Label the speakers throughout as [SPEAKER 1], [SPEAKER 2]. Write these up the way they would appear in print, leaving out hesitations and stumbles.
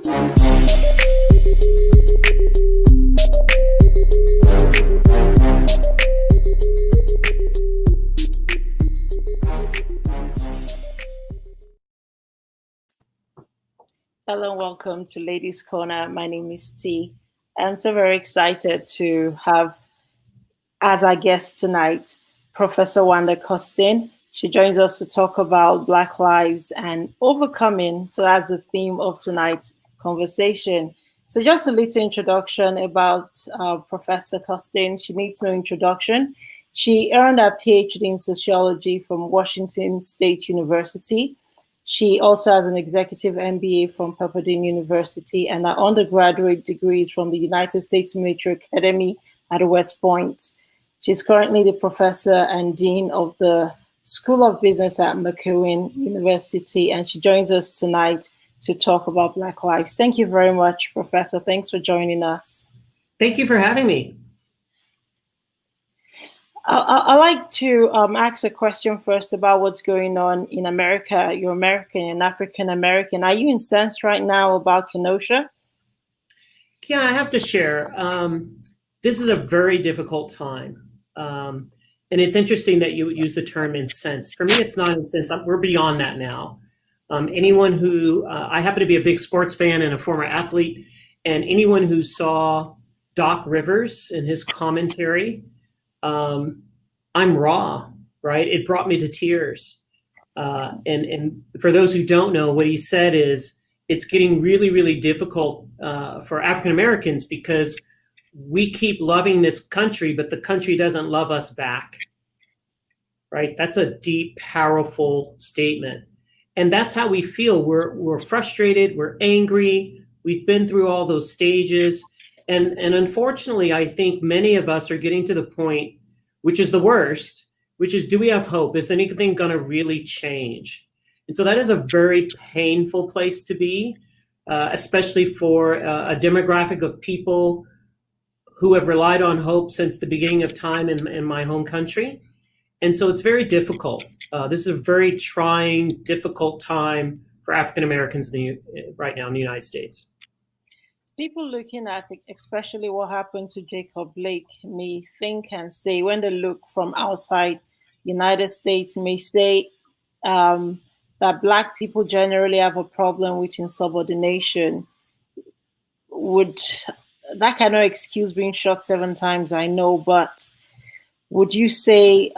[SPEAKER 1] Hello, welcome to Ladies Corner. My name is T. I'm so very excited to have as our guest tonight, Professor Wanda Costen. She joins us to talk about Black lives and overcoming. So that's the theme of tonight's conversation. So just a little introduction about Professor Costen. She needs no introduction. She earned her PhD in sociology from Washington State University. She also has an Executive MBA from Pepperdine University and her undergraduate degrees from the United States Military Academy at West Point. She's currently the professor and dean of the School of Business at MacEwan University, and she joins us tonight to talk about Black lives. Thank you very much, Professor. Thanks for joining us.
[SPEAKER 2] Thank you for having me.
[SPEAKER 1] I'd like to ask a question first about what's going on in America. You're American and African American. Are you incensed right now about Kenosha?
[SPEAKER 2] Yeah, I have to share. This is a very difficult time. And it's interesting that you use the term incensed. For me, it's not incensed. We're beyond that now. Anyone who, I happen to be a big sports fan and a former athlete, and anyone who saw Doc Rivers and his commentary, I'm raw, right? It brought me to tears. And for those who don't know, what he said is it's getting really, really difficult for African Americans because we keep loving this country, but the country doesn't love us back, right? That's a deep, powerful statement. And that's how we feel. We're frustrated, we're angry, we've been through all those stages. And unfortunately, I think many of us are getting to the point, which is the worst, which is, do we have hope? Is anything going to really change? And so that is a very painful place to be, especially for a demographic of people who have relied on hope since the beginning of time in my home country. And so it's very difficult. This is a very trying, difficult time for African Americans right now in the United States.
[SPEAKER 1] People looking at especially what happened to Jacob Blake may think and say, when they look from outside United States, may say that Black people generally have a problem with insubordination. That cannot excuse being shot 7 times, I know, but would you say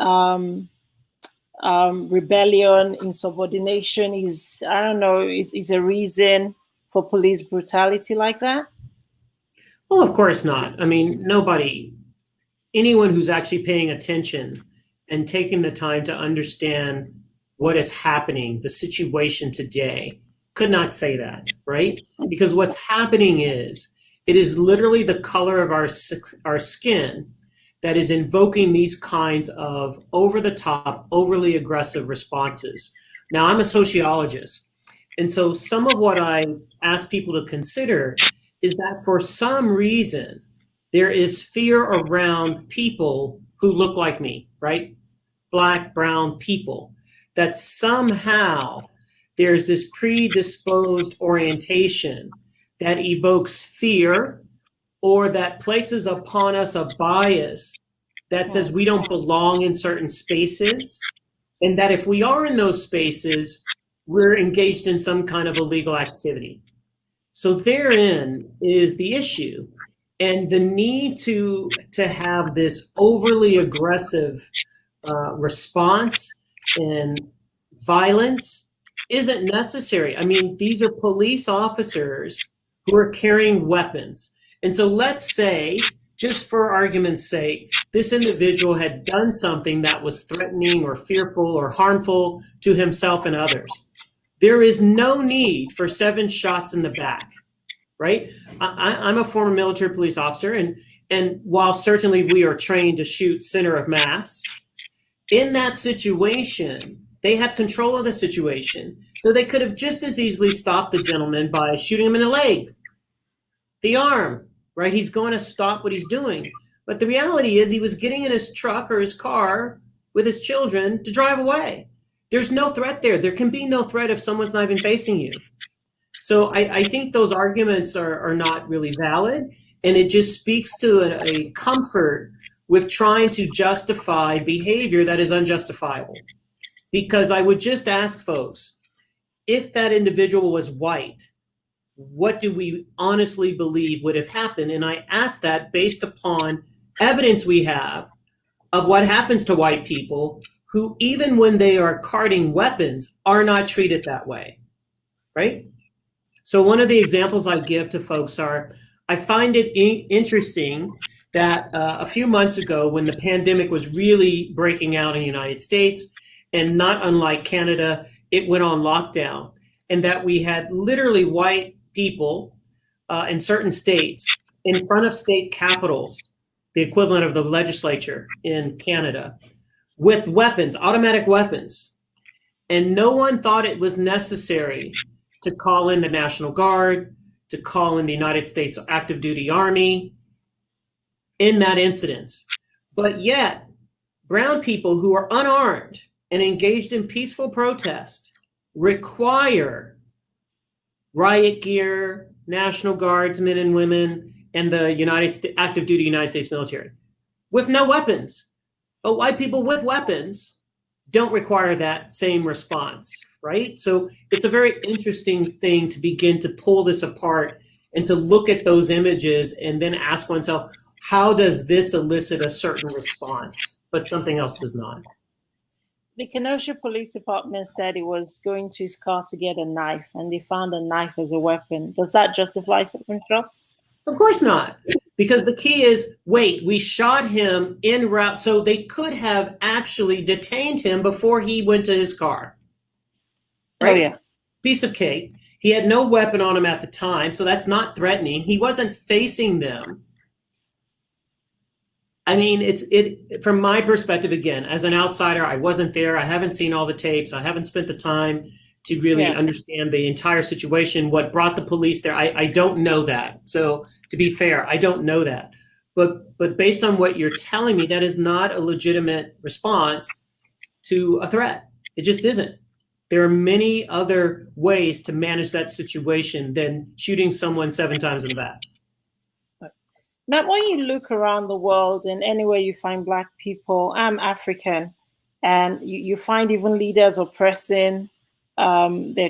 [SPEAKER 1] rebellion, insubordination is a reason for police brutality like that?
[SPEAKER 2] Well, of course not. I mean, anyone who's actually paying attention and taking the time to understand what is happening, the situation today, could not say that, right? Because what's happening is, it is literally the color of our skin that is invoking these kinds of over-the-top, overly aggressive responses. Now, I'm a sociologist, and so some of what I ask people to consider is that for some reason, there is fear around people who look like me, right? Black, brown people, that somehow there's this predisposed orientation that evokes fear or that places upon us a bias that says we don't belong in certain spaces, and that if we are in those spaces, we're engaged in some kind of illegal activity. So therein is the issue. And the need to have this overly aggressive response and violence isn't necessary. I mean, these are police officers who are carrying weapons. And so let's say, just for argument's sake, this individual had done something that was threatening or fearful or harmful to himself and others. There is no need for 7 shots in the back, right? I'm a former military police officer, and while certainly we are trained to shoot center of mass, in that situation, they had control of the situation. So they could have just as easily stopped the gentleman by shooting him in the leg, the arm, right? He's going to stop what he's doing. But the reality is he was getting in his truck or his car with his children to drive away. There's no threat there. There can be no threat if someone's not even facing you. So I think those arguments are not really valid. And it just speaks to a comfort with trying to justify behavior that is unjustifiable. Because I would just ask folks, if that individual was white, what do we honestly believe would have happened? And I ask that based upon evidence we have of what happens to white people who, even when they are carting weapons, are not treated that way, right? So one of the examples I give to folks are, I find it interesting that a few months ago, when the pandemic was really breaking out in the United States, and not unlike Canada, it went on lockdown, and that we had literally white people in certain states in front of state capitals, the equivalent of the legislature in Canada, with weapons, automatic weapons. And no one thought it was necessary to call in the National Guard, to call in the United States Active Duty Army in that incident. But yet, brown people who are unarmed and engaged in peaceful protest require riot gear, National Guardsmen and women, and the United States active duty United States military with no weapons. But white people with weapons don't require that same response, right? So it's a very interesting thing to begin to pull this apart and to look at those images and then ask oneself, how does this elicit a certain response, but something else does not?
[SPEAKER 1] The Kenosha Police Department said he was going to his car to get a knife, and they found a knife as a weapon. Does that justify certain shots?
[SPEAKER 2] Of course not, because the key is, wait, we shot him en route, so they could have actually detained him before he went to his car. Right?
[SPEAKER 1] Oh, yeah.
[SPEAKER 2] Piece of cake. He had no weapon on him at the time, so that's not threatening. He wasn't facing them. I mean, it from my perspective, again, as an outsider, I wasn't there. I haven't seen all the tapes. I haven't spent the time to really understand the entire situation. What brought the police there, I don't know that. So to be fair, I don't know that. But based on what you're telling me, that is not a legitimate response to a threat. It just isn't. There are many other ways to manage that situation than shooting someone 7 times in the back.
[SPEAKER 1] Now, when you look around the world and anywhere you find Black people, I'm African, and you find even leaders oppressing their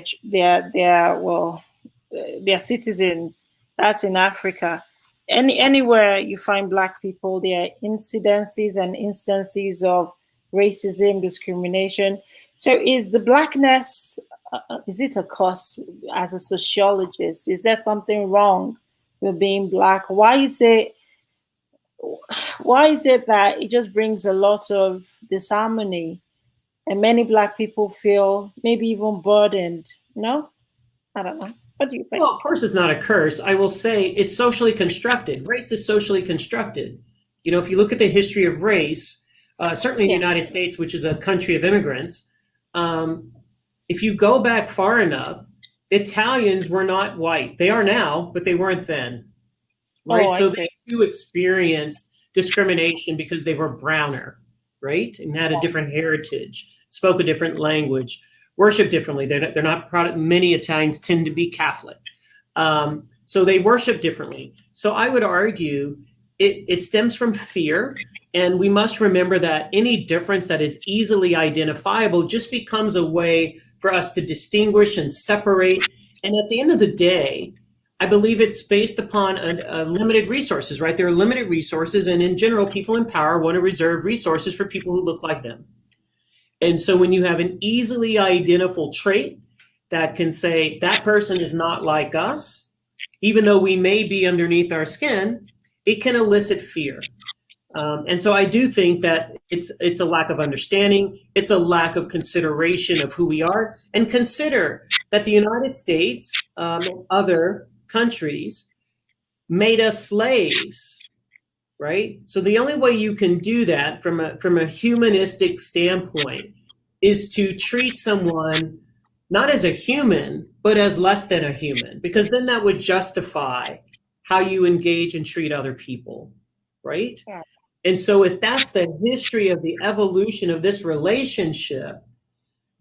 [SPEAKER 1] citizens. That's in Africa. Anywhere you find Black people, there are incidences and instances of racism, discrimination. So is the Blackness, is it a cause? As a sociologist, is there something wrong with being Black? Why is it that it just brings a lot of disharmony and many Black people feel maybe even burdened? No, I don't know. What do you think?
[SPEAKER 2] Well, of course, it's not a curse. I will say it's socially constructed. Race is socially constructed. You know, if you look at the history of race, certainly in the United States, which is a country of immigrants, if you go back far enough, Italians were not white. They are now, but they weren't then. Right? So they too experienced discrimination because they were browner, right? And had a different heritage, spoke a different language, worship differently. They're not proud. Many Italians tend to be Catholic. So they worship differently. So I would argue it stems from fear. And we must remember that any difference that is easily identifiable just becomes a way for us to distinguish and separate. And at the end of the day, I believe it's based upon limited resources, right? There are limited resources, and in general, people in power want to reserve resources for people who look like them. And so when you have an easily identifiable trait that can say that person is not like us, even though we may be underneath our skin, it can elicit fear. And so I do think that it's a lack of understanding. It's a lack of consideration of who we are. And consider that the United States and other countries made us slaves, right? So the only way you can do that from a humanistic standpoint is to treat someone not as a human, but as less than a human, because then that would justify how you engage and treat other people, right? Yeah. And so if that's the history of the evolution of this relationship,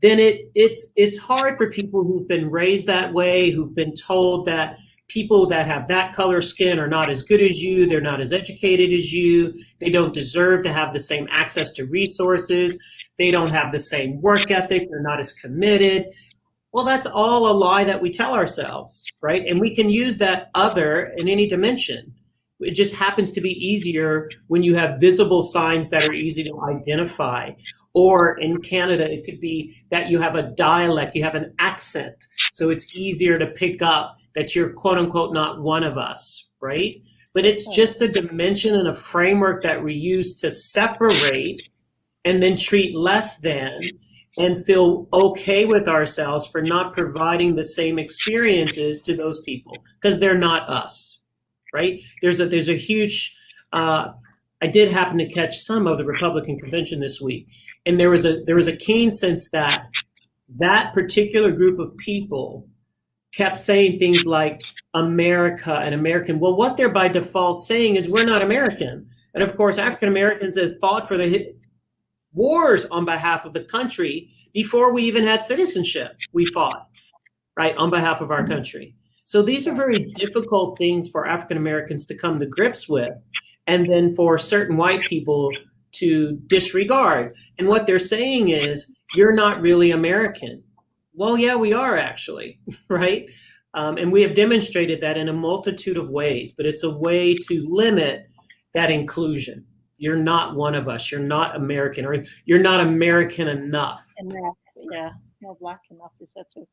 [SPEAKER 2] then it's hard for people who've been raised that way, who've been told that people that have that color skin are not as good as you, they're not as educated as you, they don't deserve to have the same access to resources, they don't have the same work ethic, they're not as committed. Well, that's all a lie that we tell ourselves, right? And we can use that other in any dimension. It just happens to be easier when you have visible signs that are easy to identify. Or in Canada, it could be that you have a dialect, you have an accent. So it's easier to pick up that you're quote unquote not one of us, right? But it's just a dimension and a framework that we use to separate and then treat less than and feel okay with ourselves for not providing the same experiences to those people because they're not us, right? There's a huge, I did happen to catch some of the Republican convention this week, and there was a keen sense that that particular group of people kept saying things like America and American. Well, what they're by default saying is we're not American. And of course, African Americans have fought for the wars on behalf of the country before we even had citizenship. We fought, right, on behalf of our country. So these are very difficult things for African Americans to come to grips with, and then for certain white people to disregard. And what they're saying is, you're not really American. Well, yeah, we are actually, right? And we have demonstrated that in a multitude of ways, but it's a way to limit that inclusion. You're not one of us. You're not American, or you're not American enough.
[SPEAKER 1] Yeah, not black enough. Is that to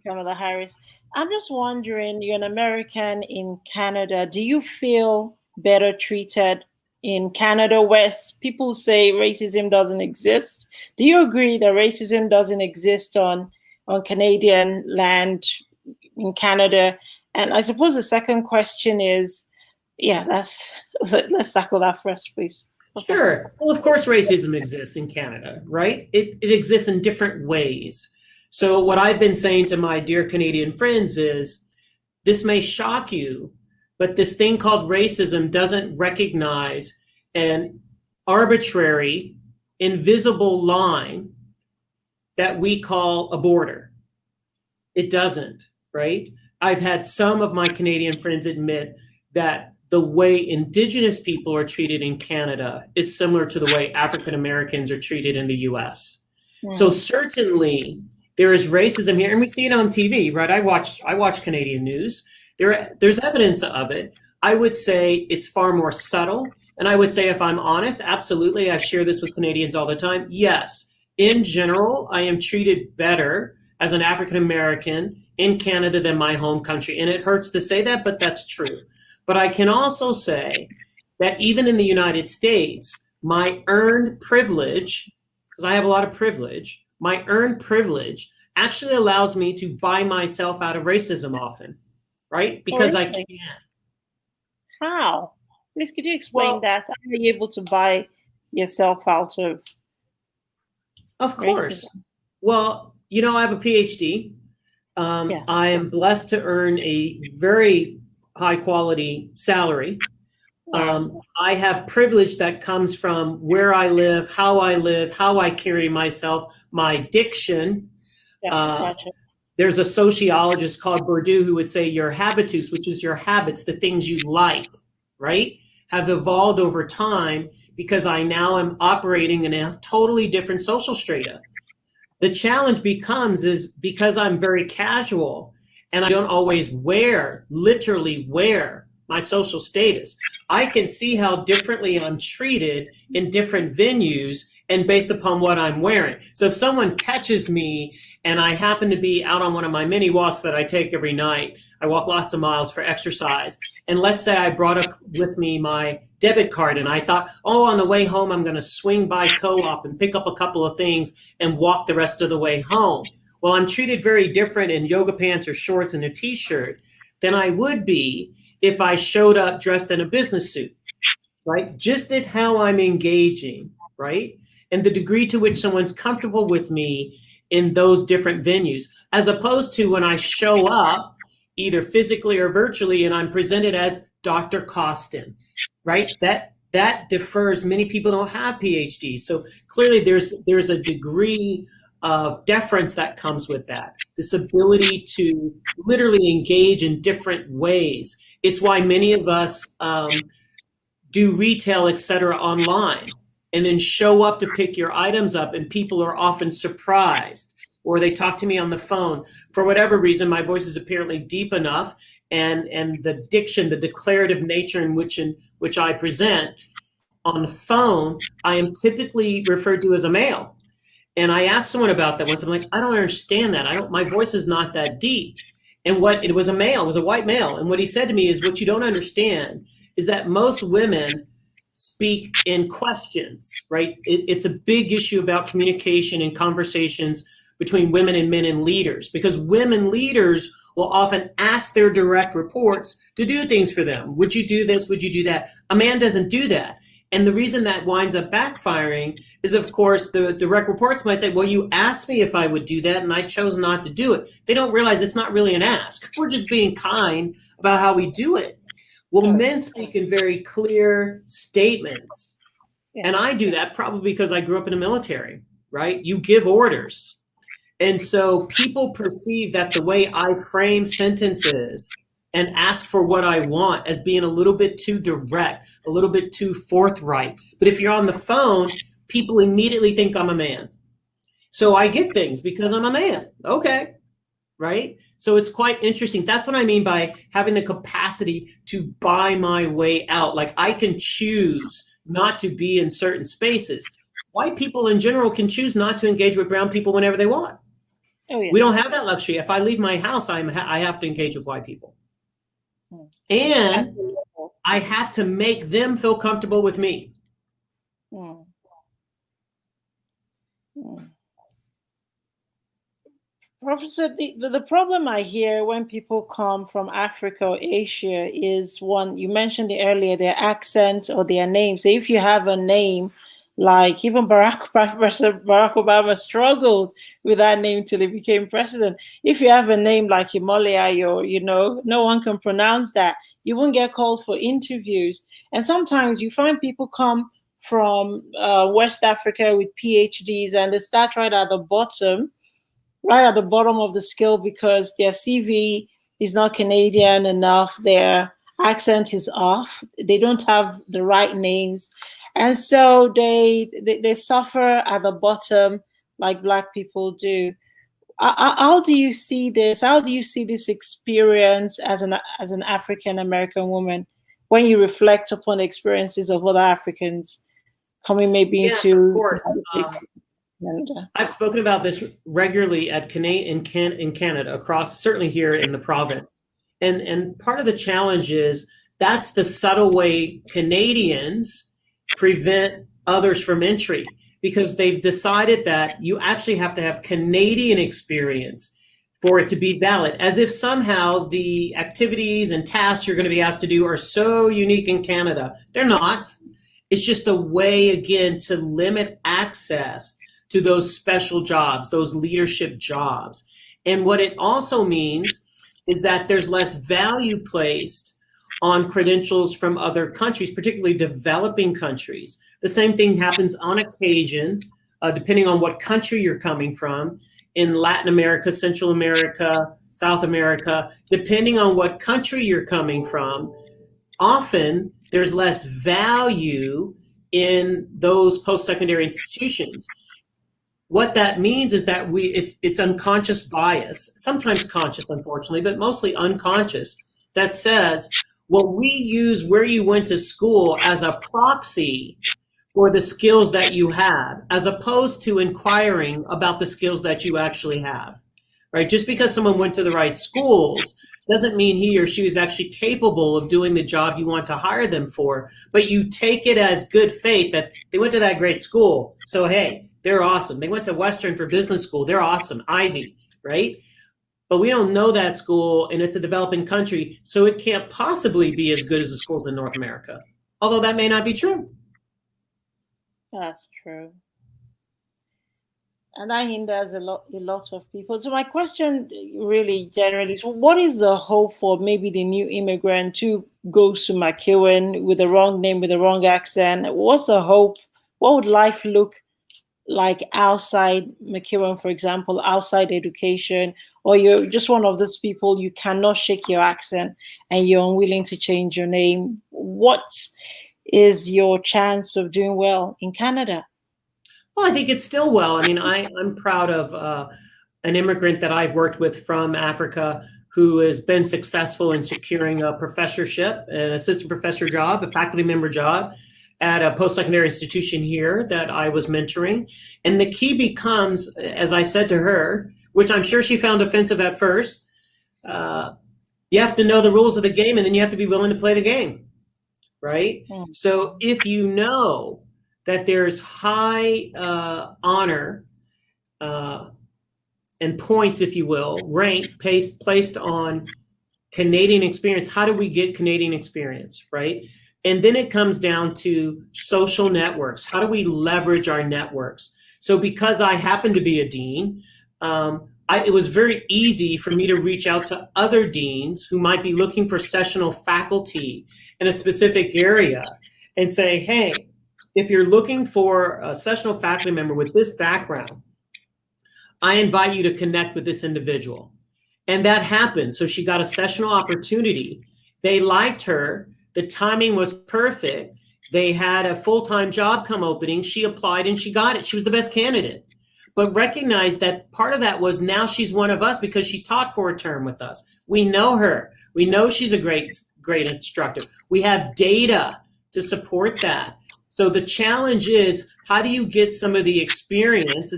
[SPEAKER 1] Kamala Harris? I'm just wondering, you're an American in Canada. Do you feel better treated in Canada, where people say racism doesn't exist? Do you agree that racism doesn't exist on Canadian land in Canada? And I suppose the second question is, let's tackle that first, please.
[SPEAKER 2] Sure. Well, of course, racism exists in Canada, right? It exists in different ways. So what I've been saying to my dear Canadian friends is, this may shock you, but this thing called racism doesn't recognize an arbitrary, invisible line that we call a border. It doesn't, right? I've had some of my Canadian friends admit that the way Indigenous people are treated in Canada is similar to the way African Americans are treated in the US. So certainly there is racism here, and we see it on TV, right? I watch Canadian news. There's evidence of it. I would say it's far more subtle. And I would say, if I'm honest, absolutely, I share this with Canadians all the time. Yes, in general, I am treated better as an African American in Canada than my home country. And it hurts to say that, but that's true. But I can also say that even in the United States, my earned privilege, because I have a lot of privilege, my earned privilege actually allows me to buy myself out of racism often, right? Because I can.
[SPEAKER 1] How? Please, could you explain that? How are you able to buy yourself out of
[SPEAKER 2] Of course. Racism? Well, I have a PhD. Yes. I am blessed to earn a very high quality salary. I have privilege that comes from where I live, how I carry myself, my diction. Gotcha. There's a sociologist called Bourdieu who would say your habitus, which is your habits, the things you like, right, have evolved over time because I now am operating in a totally different social strata. The challenge is because I'm very casual and I don't always literally wear my social status, I can see how differently I'm treated in different venues and based upon what I'm wearing. So if someone catches me and I happen to be out on one of my many walks that I take every night, I walk lots of miles for exercise, and let's say I brought up with me my debit card and I thought, on the way home, I'm going to swing by Co-op and pick up a couple of things and walk the rest of the way home. Well, I'm treated very different in yoga pants or shorts and a t-shirt than I would be if I showed up dressed in a business suit, right? Just at how I'm engaging, right? And the degree to which someone's comfortable with me in those different venues, as opposed to when I show up either physically or virtually and I'm presented as Dr. Costen, right? That differs. Many people don't have PhDs. So clearly there's a degree of deference that comes with that, this ability to literally engage in different ways. It's why many of us do retail, et cetera, online, and then show up to pick your items up, and people are often surprised, or they talk to me on the phone. For whatever reason, my voice is apparently deep enough, and the diction, the declarative nature in which I present on the phone, I am typically referred to as a male. And I asked someone about that once. I'm like, I don't understand that. My voice is not that deep. And it was a male, it was a white male. And what he said to me is, what you don't understand is that most women speak in questions, right? It's a big issue about communication and conversations between women and men and leaders, because women leaders will often ask their direct reports to do things for them. Would you do this? Would you do that? A man doesn't do that. And the reason that winds up backfiring is, of course, the direct reports might say, well, you asked me if I would do that, and I chose not to do it. They don't realize it's not really an ask. We're just being kind about how we do it. Well, men speak in very clear statements. Yeah. And I do that probably because I grew up in the military, right? You give orders. And so people perceive that the way I frame sentences and ask for what I want as being a little bit too direct, a little bit too forthright. But if you're on the phone, people immediately think I'm a man. So I get things because I'm a man. Okay, right? So it's quite interesting. That's what I mean by having the capacity to buy my way out. Like, I can choose not to be in certain spaces. White people in general can choose not to engage with brown people whenever they want. Oh, yeah. We don't have that luxury. If I leave my house, I have to engage with white people. And I have to make them feel comfortable with me.
[SPEAKER 1] Professor, the problem I hear when people come from Africa or Asia is, one, you mentioned it earlier, their accent or their name. So if you have a name, like even President Barack Obama struggled with that name till he became president. If you have a name like Himalaya, or, no one can pronounce that, you won't get called for interviews. And sometimes you find people come from West Africa with PhDs, and they start right at the bottom of the scale, because their CV is not Canadian enough, their accent is off, they don't have the right names. And so they suffer at the bottom like Black people do. How do you see this? How do you see this experience as an African American woman when you reflect upon the experiences of other Africans coming maybe into?
[SPEAKER 2] Yes, of course. I've spoken about this regularly in Canada, across, certainly here in the province. And part of the challenge is that's the subtle way Canadians prevent others from entry, because they've decided that you actually have to have Canadian experience for it to be valid, as if somehow the activities and tasks you're going to be asked to do are so unique in Canada. They're not. It's just a way, again, to limit access to those special jobs, those leadership jobs. And what it also means is that there's less value placed on credentials from other countries, particularly developing countries. The same thing happens on occasion, depending on what country you're coming from, in Latin America, Central America, South America. Depending on what country you're coming from, often there's less value in those post-secondary institutions. What that means is that it's unconscious bias, sometimes conscious, unfortunately, but mostly unconscious, that says, well, we use where you went to school as a proxy for the skills that you have, as opposed to inquiring about the skills that you actually have, right? Just because someone went to the right schools doesn't mean he or she is actually capable of doing the job you want to hire them for, but you take it as good faith that they went to that great school, so hey, they're awesome. They went to Western for business school, they're awesome, Ivy, right? But we don't know that school, and it's a developing country, so it can't possibly be as good as the schools in North America, although that may not be true.
[SPEAKER 1] That's true. And that hinders a lot of people. So my question really generally is, what is the hope for maybe the new immigrant who goes to MacEwan with the wrong name, with the wrong accent? What's the hope? What would life look like outside MacEwan, for example, outside education, or you're just one of those people you cannot shake your accent and you're unwilling to change your name, what is your chance of doing well in Canada?
[SPEAKER 2] Well, I think it's still well. I mean, I'm proud of an immigrant that I've worked with from Africa who has been successful in securing a professorship, an assistant professor job, a faculty member job at a post-secondary institution here that I was mentoring. And the key becomes, as I said to her, which I'm sure she found offensive at first, you have to know the rules of the game, and then you have to be willing to play the game, right?
[SPEAKER 1] Mm.
[SPEAKER 2] So if you know that there's high honor and points, if you will, rank placed on Canadian experience, how do we get Canadian experience, right? And then it comes down to social networks. How do we leverage our networks? So because I happen to be a dean, it was very easy for me to reach out to other deans who might be looking for sessional faculty in a specific area and say, hey, if you're looking for a sessional faculty member with this background, I invite you to connect with this individual. And that happened. So she got a sessional opportunity. They liked her. The timing was perfect. They had a full-time job come opening. She applied and she got it. She was the best candidate. But recognize that part of that was now she's one of us because she taught for a term with us. We know her. We know she's a great instructor. We have data to support that. So the challenge is, how do you get some of the experience?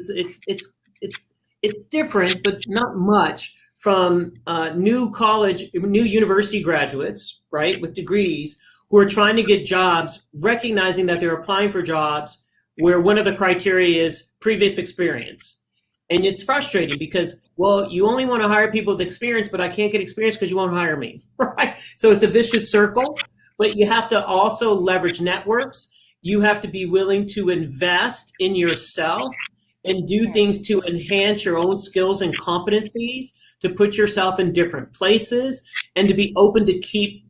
[SPEAKER 2] It's different, but not much, from new university graduates, right, with degrees who are trying to get jobs, recognizing that they're applying for jobs where one of the criteria is previous experience. And it's frustrating because, well, you only want to hire people with experience, but I can't get experience because you won't hire me, right? So it's a vicious circle, but you have to also leverage networks. You have to be willing to invest in yourself and do things to enhance your own skills and competencies, to put yourself in different places, and to be open to keep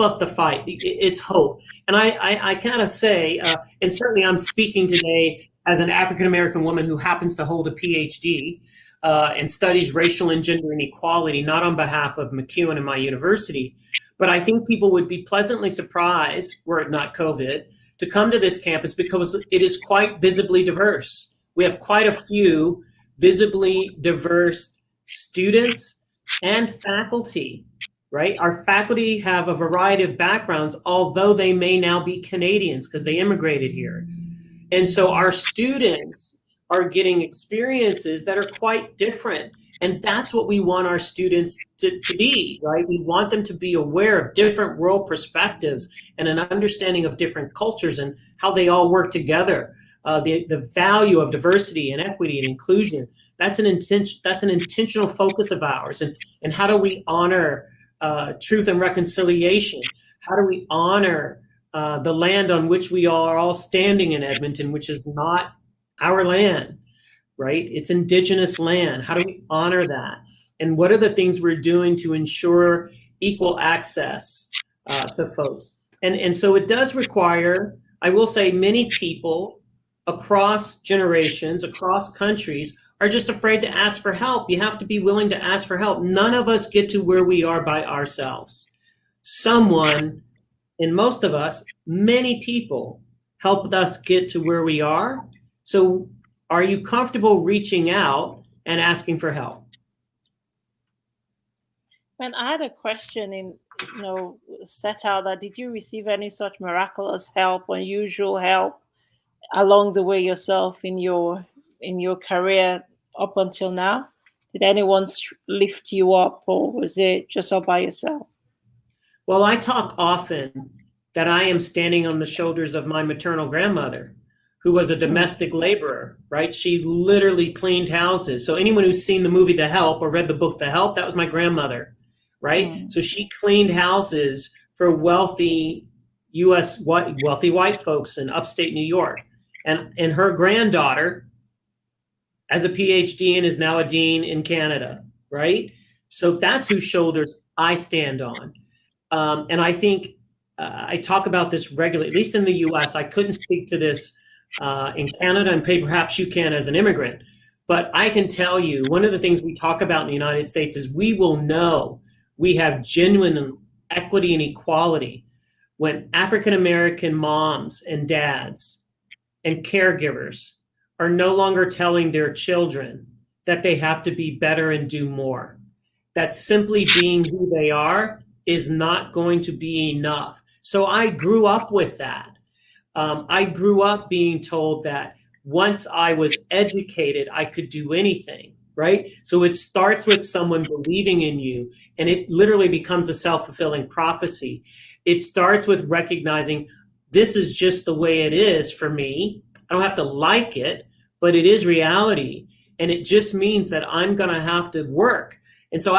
[SPEAKER 2] up the fight. It's hope. And I kind of say, and certainly I'm speaking today as an African-American woman who happens to hold a PhD and studies racial and gender inequality, not on behalf of MacEwan and my university, but I think people would be pleasantly surprised, were it not COVID, to come to this campus because it is quite visibly diverse. We have quite a few visibly diverse students and faculty, right? Our faculty have a variety of backgrounds, although they may now be Canadians because they immigrated here. And so our students are getting experiences that are quite different. And that's what we want our students to be, right? We want them to be aware of different world perspectives and an understanding of different cultures and how they all work together. The value of diversity and equity and inclusion, that's an intentional focus of ours. And how do we honor truth and reconciliation? How do we honor the land on which we are all standing in Edmonton, which is not our land, right? It's Indigenous land. How do we honor that? And what are the things we're doing to ensure equal access to folks? And so it does require, I will say, many people across generations, across countries, are just afraid to ask for help. You have to be willing to ask for help. None of us get to where we are by ourselves. Someone, and most of us, many people, helped us get to where we are. So are you comfortable reaching out and asking for help?
[SPEAKER 1] And I had a question set out that, did you receive any such miraculous help, unusual help along the way yourself in your career up until now? Did anyone lift you up, or was it just all by yourself?
[SPEAKER 2] Well, I talk often that I am standing on the shoulders of my maternal grandmother, who was a domestic laborer, right? She literally cleaned houses. So anyone who's seen the movie The Help or read the book The Help, that was my grandmother, right? So she cleaned houses for wealthy white folks in upstate New York. And her granddaughter has a PhD and is now a dean in Canada, right? So that's whose shoulders I stand on. And I think I talk about this regularly, at least in the US. I couldn't speak to this in Canada, and perhaps you can as an immigrant. But I can tell you, one of the things we talk about in the United States is we will know we have genuine equity and equality when African American moms and dads and caregivers are no longer telling their children that they have to be better and do more. That simply being who they are is not going to be enough. So I grew up with that. I grew up being told that once I was educated, I could do anything, right? So it starts with someone believing in you, and it literally becomes a self-fulfilling prophecy. It starts with recognizing this is just the way it is for me. I don't have to like it, but it is reality. And it just means that I'm going to have to work. And so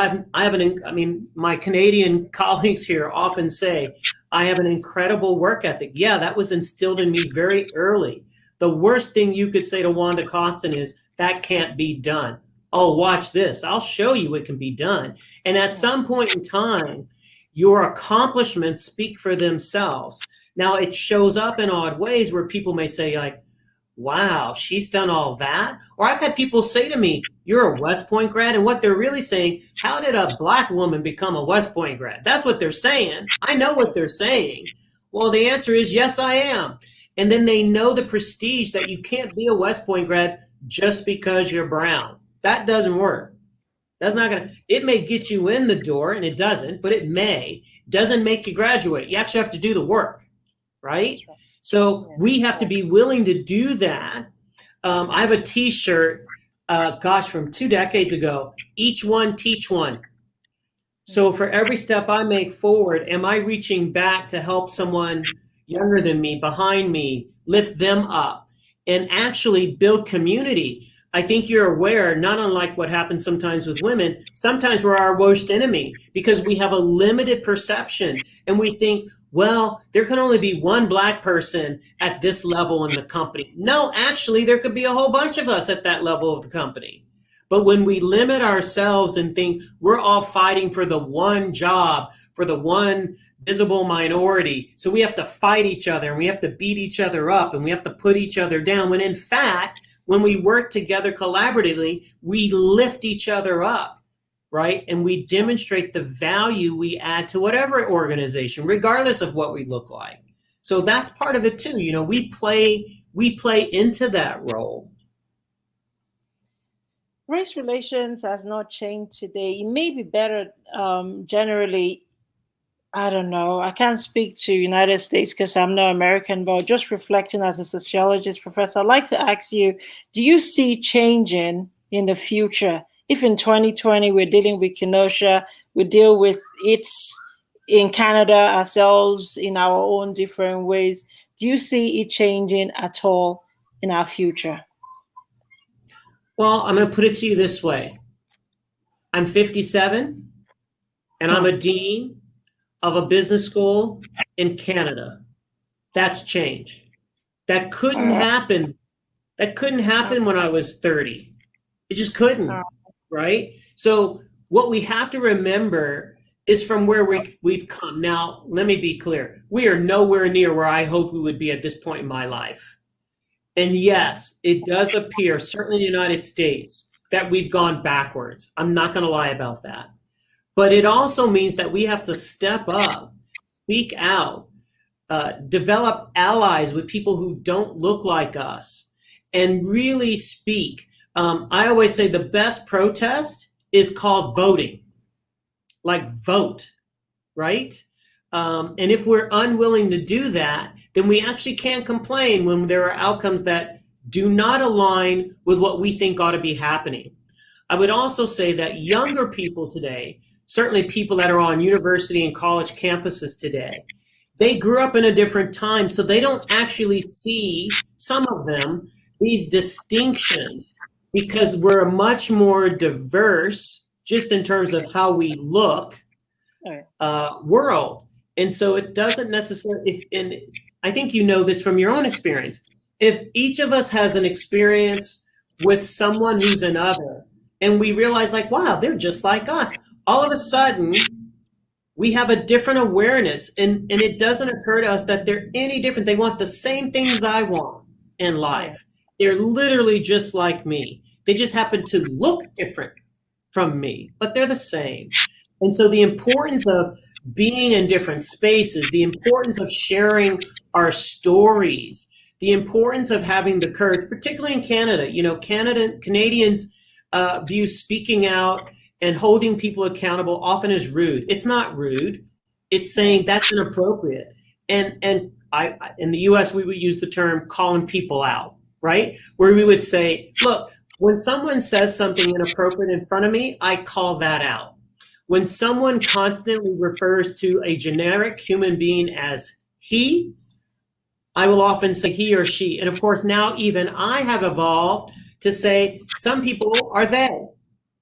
[SPEAKER 2] my Canadian colleagues here often say, I have an incredible work ethic. Yeah, that was instilled in me very early. The worst thing you could say to Wanda Costen is, that can't be done. Oh, watch this. I'll show you it can be done. And at some point in time, your accomplishments speak for themselves. Now, it shows up in odd ways where people may say, like, wow, she's done all that? Or I've had people say to me, you're a West Point grad? And what they're really saying, how did a Black woman become a West Point grad? That's what they're saying. I know what they're saying. Well, the answer is, yes, I am. And then they know the prestige that you can't be a West Point grad just because you're brown. That doesn't work. That's not going to, it may get you in the door, and it doesn't, but it may. Doesn't make you graduate. You actually have to do the work, right? So we have to be willing to do that. I have a t-shirt, from 2 decades ago, each one teach one. So for every step I make forward, am I reaching back to help someone younger than me, behind me, lift them up, and actually build community? I think you're aware, not unlike what happens sometimes with women, sometimes we're our worst enemy because we have a limited perception and we think, well, there can only be one Black person at this level in the company. No, actually, there could be a whole bunch of us at that level of the company. But when we limit ourselves and think we're all fighting for the one job, for the one visible minority, so we have to fight each other and we have to beat each other up and we have to put each other down, when in fact, when we work together collaboratively, we lift each other up. Right? And we demonstrate the value we add to whatever organization, regardless of what we look like. So that's part of it too. You know, we play into that role.
[SPEAKER 1] Race relations has not changed today. It may be better generally. I don't know. I can't speak to United States because I'm not American, but just reflecting as a sociologist professor, I'd like to ask you, do you see changing in the future? If in 2020 we're dealing with Kenosha, we deal with it in Canada ourselves in our own different ways, do you see it changing at all in our future?
[SPEAKER 2] Well, I'm going to put it to you this way. I'm 57 and I'm a dean of a business school in Canada. That's change. That couldn't happen. That couldn't happen when I was 30. It just couldn't. Right? So what we have to remember is from where we've come. Now, let me be clear. We are nowhere near where I hoped we would be at this point in my life. And yes, it does appear, certainly in the United States, that we've gone backwards. I'm not going to lie about that. But it also means that we have to step up, speak out, develop allies with people who don't look like us, and really speak. I always say the best protest is called voting, like vote, right? And if we're unwilling to do that, then we actually can't complain when there are outcomes that do not align with what we think ought to be happening. I would also say that younger people today, certainly people that are on university and college campuses today, they grew up in a different time, so they don't actually see, some of them, these distinctions, because we're much more diverse just in terms of how we look world. And so it doesn't necessarily, and I think you know this from your own experience, if each of us has an experience with someone who's another, and we realize like, wow, they're just like us, all of a sudden we have a different awareness, and it doesn't occur to us that they're any different. They want the same things I want. in life. They're literally just like me. They just happen to look different from me, but they're the same. And so the importance of being in different spaces, the importance of sharing our stories, the importance of having the courage, particularly in Canada. You know, Canadians view speaking out and holding people accountable often as rude. It's not rude. It's saying that's inappropriate. And I in the US, we would use the term calling people out, right? Where we would say, look, when someone says something inappropriate in front of me, I call that out. When someone constantly refers to a generic human being as he, I will often say he or she. And of course, now even I have evolved to say some people are they,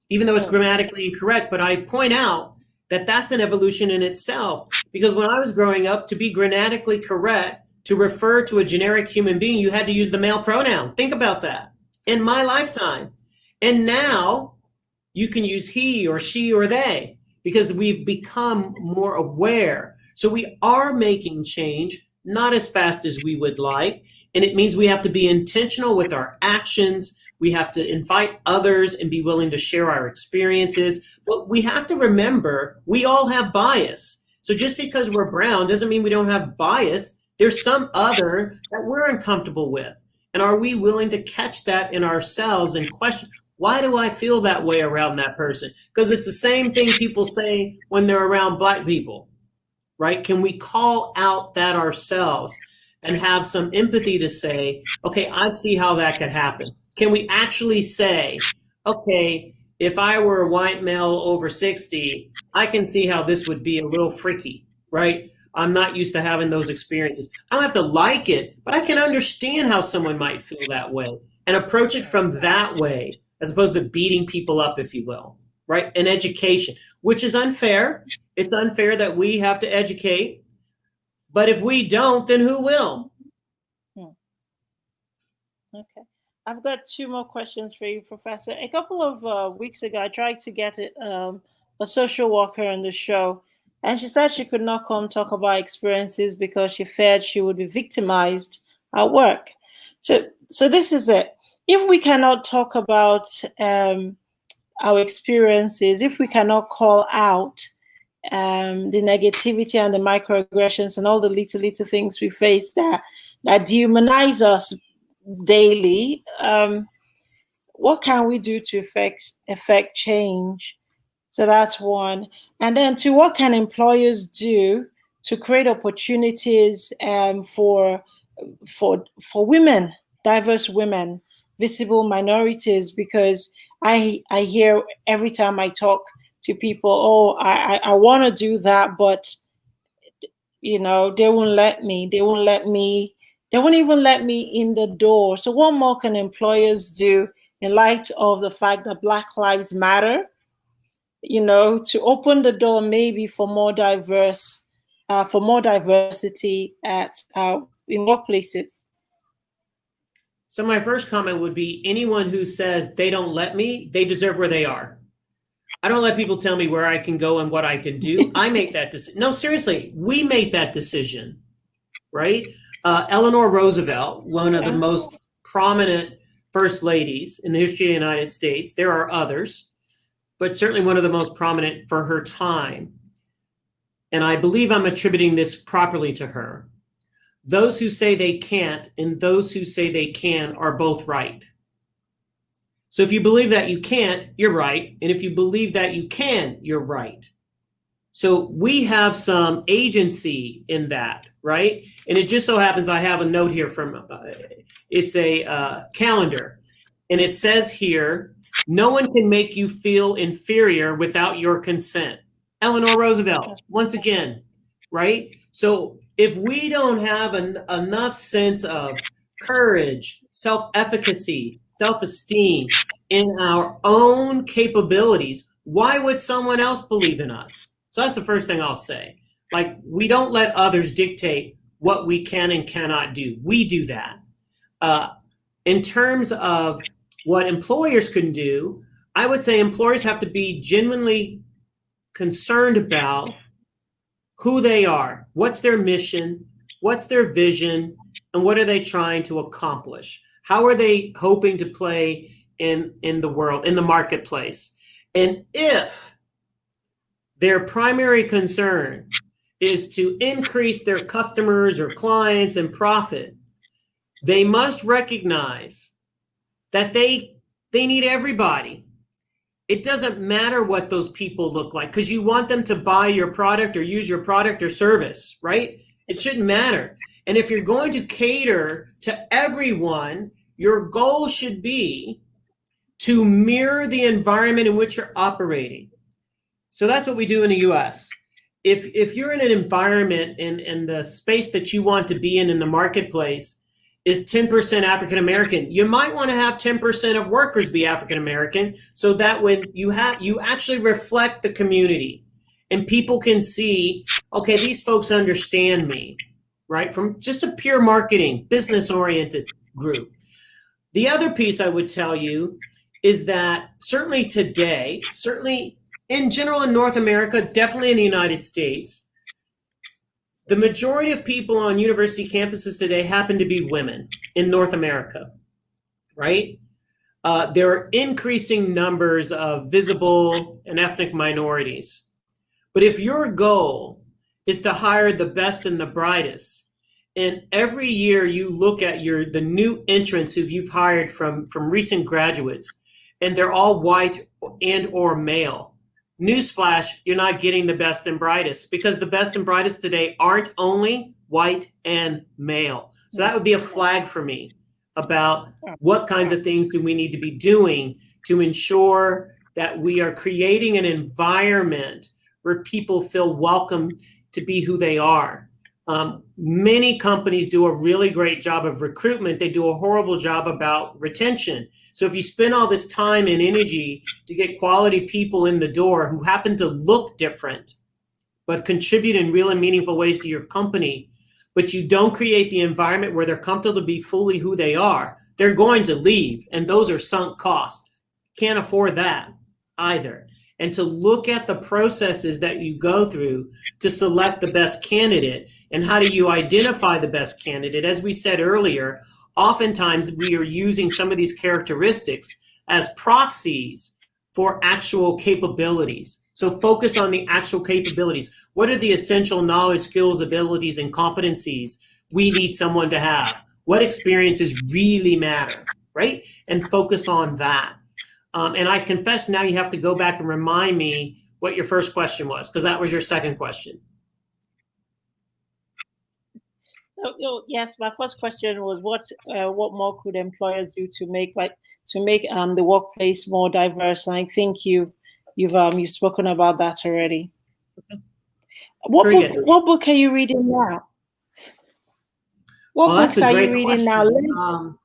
[SPEAKER 2] even though it's grammatically incorrect. But I point out that that's an evolution in itself. Because when I was growing up, to be grammatically correct, to refer to a generic human being, you had to use the male pronoun. Think about that. In my lifetime. And now you can use he or she or they because we've become more aware. So we are making change, not as fast as we would like. And it means we have to be intentional with our actions. We have to invite others and be willing to share our experiences. But we have to remember we all have bias. So just because we're brown doesn't mean we don't have bias. There's some other that we're uncomfortable with. And are we willing to catch that in ourselves and question, why do I feel that way around that person? Because it's the same thing people say when they're around Black people, right? Can we call out that ourselves and have some empathy to say, okay, I see how that could happen? Can we actually say, okay, if I were a white male over 60, I can see how this would be a little freaky, right? I'm not used to having those experiences. I don't have to like it, but I can understand how someone might feel that way and approach it from that way, as opposed to beating people up, if you will, right? And education, which is unfair. It's unfair that we have to educate, but if we don't, then who will?
[SPEAKER 1] Okay. I've got two more questions for you, Professor. A couple of weeks ago, I tried to get a social worker on the show, and she said she could not come talk about experiences because she feared she would be victimized at work. So this is it. If we cannot talk about our experiences, if we cannot call out the negativity and the microaggressions and all the little things we face that dehumanize us daily, what can we do to affect change? So that's one. And then two, what can employers do to create opportunities for women, diverse women, visible minorities? Because I hear every time I talk to people, oh, I want to do that, but you know, they won't let me. They won't even let me in the door. So what more can employers do in light of the fact that Black Lives Matter, you know, to open the door maybe for more diversity at in workplaces?
[SPEAKER 2] So my first comment would be anyone who says they don't let me, they deserve where they are. I don't let people tell me where I can go and what I can do. I make that decision. No, seriously, we make that decision, right? Eleanor Roosevelt, one of the most prominent first ladies in the history of the United States. There are others, but certainly one of the most prominent for her time. And I believe I'm attributing this properly to her. Those who say they can't and those who say they can are both right. So if you believe that you can't, you're right. And if you believe that you can, you're right. So we have some agency in that, right? And it just so happens I have a note here from, it's a calendar. And it says here, no one can make you feel inferior without your consent. Eleanor Roosevelt, once again, right? So if we don't have enough sense of courage, self-efficacy, self-esteem in our own capabilities, why would someone else believe in us? So that's the first thing I'll say. Like, we don't let others dictate what we can and cannot do. We do that. In terms of what employers can do, I would say employers have to be genuinely concerned about who they are, what's their mission, what's their vision, and what are they trying to accomplish? How are they hoping to play in the world, in the marketplace? And if their primary concern is to increase their customers or clients and profit, they must recognize that they need everybody. It doesn't matter what those people look like, because you want them to buy your product or use your product or service, right? It shouldn't matter. And if you're going to cater to everyone, your goal should be to mirror the environment in which you're operating. So that's what we do in the US. If you're in an environment and the space that you want to be in the marketplace is 10% African American, you might want to have 10% of workers be African American, so that when you actually reflect the community and people can see, okay, these folks understand me, right? From just a pure marketing, business oriented group. The other piece I would tell you is that certainly today, certainly in general in North America, definitely in the United States, the majority of people on university campuses today happen to be women in North America, right? There are increasing numbers of visible and ethnic minorities. But if your goal is to hire the best and the brightest, and every year you look at the new entrants who you've hired from recent graduates, and they're all white and or male, newsflash, you're not getting the best and brightest, because the best and brightest today aren't only white and male. So that would be a flag for me about what kinds of things do we need to be doing to ensure that we are creating an environment where people feel welcome to be who they are. Many companies do a really great job of recruitment. They do a horrible job about retention. So if you spend all this time and energy to get quality people in the door who happen to look different, but contribute in real and meaningful ways to your company, but you don't create the environment where they're comfortable to be fully who they are, they're going to leave. And those are sunk costs. Can't afford that either. And to look at the processes that you go through to select the best candidate, and how do you identify the best candidate? As we said earlier, oftentimes we are using some of these characteristics as proxies for actual capabilities. So focus on the actual capabilities. What are the essential knowledge, skills, abilities, and competencies we need someone to have? What experiences really matter, right? And focus on that. And I confess now you have to go back and remind me what your first question was, because that was your second question.
[SPEAKER 1] Yes, my first question was what more could employers do to make the workplace more diverse? And I think you've spoken about that already.
[SPEAKER 2] Okay.
[SPEAKER 1] What book are you reading now? What books are you reading now?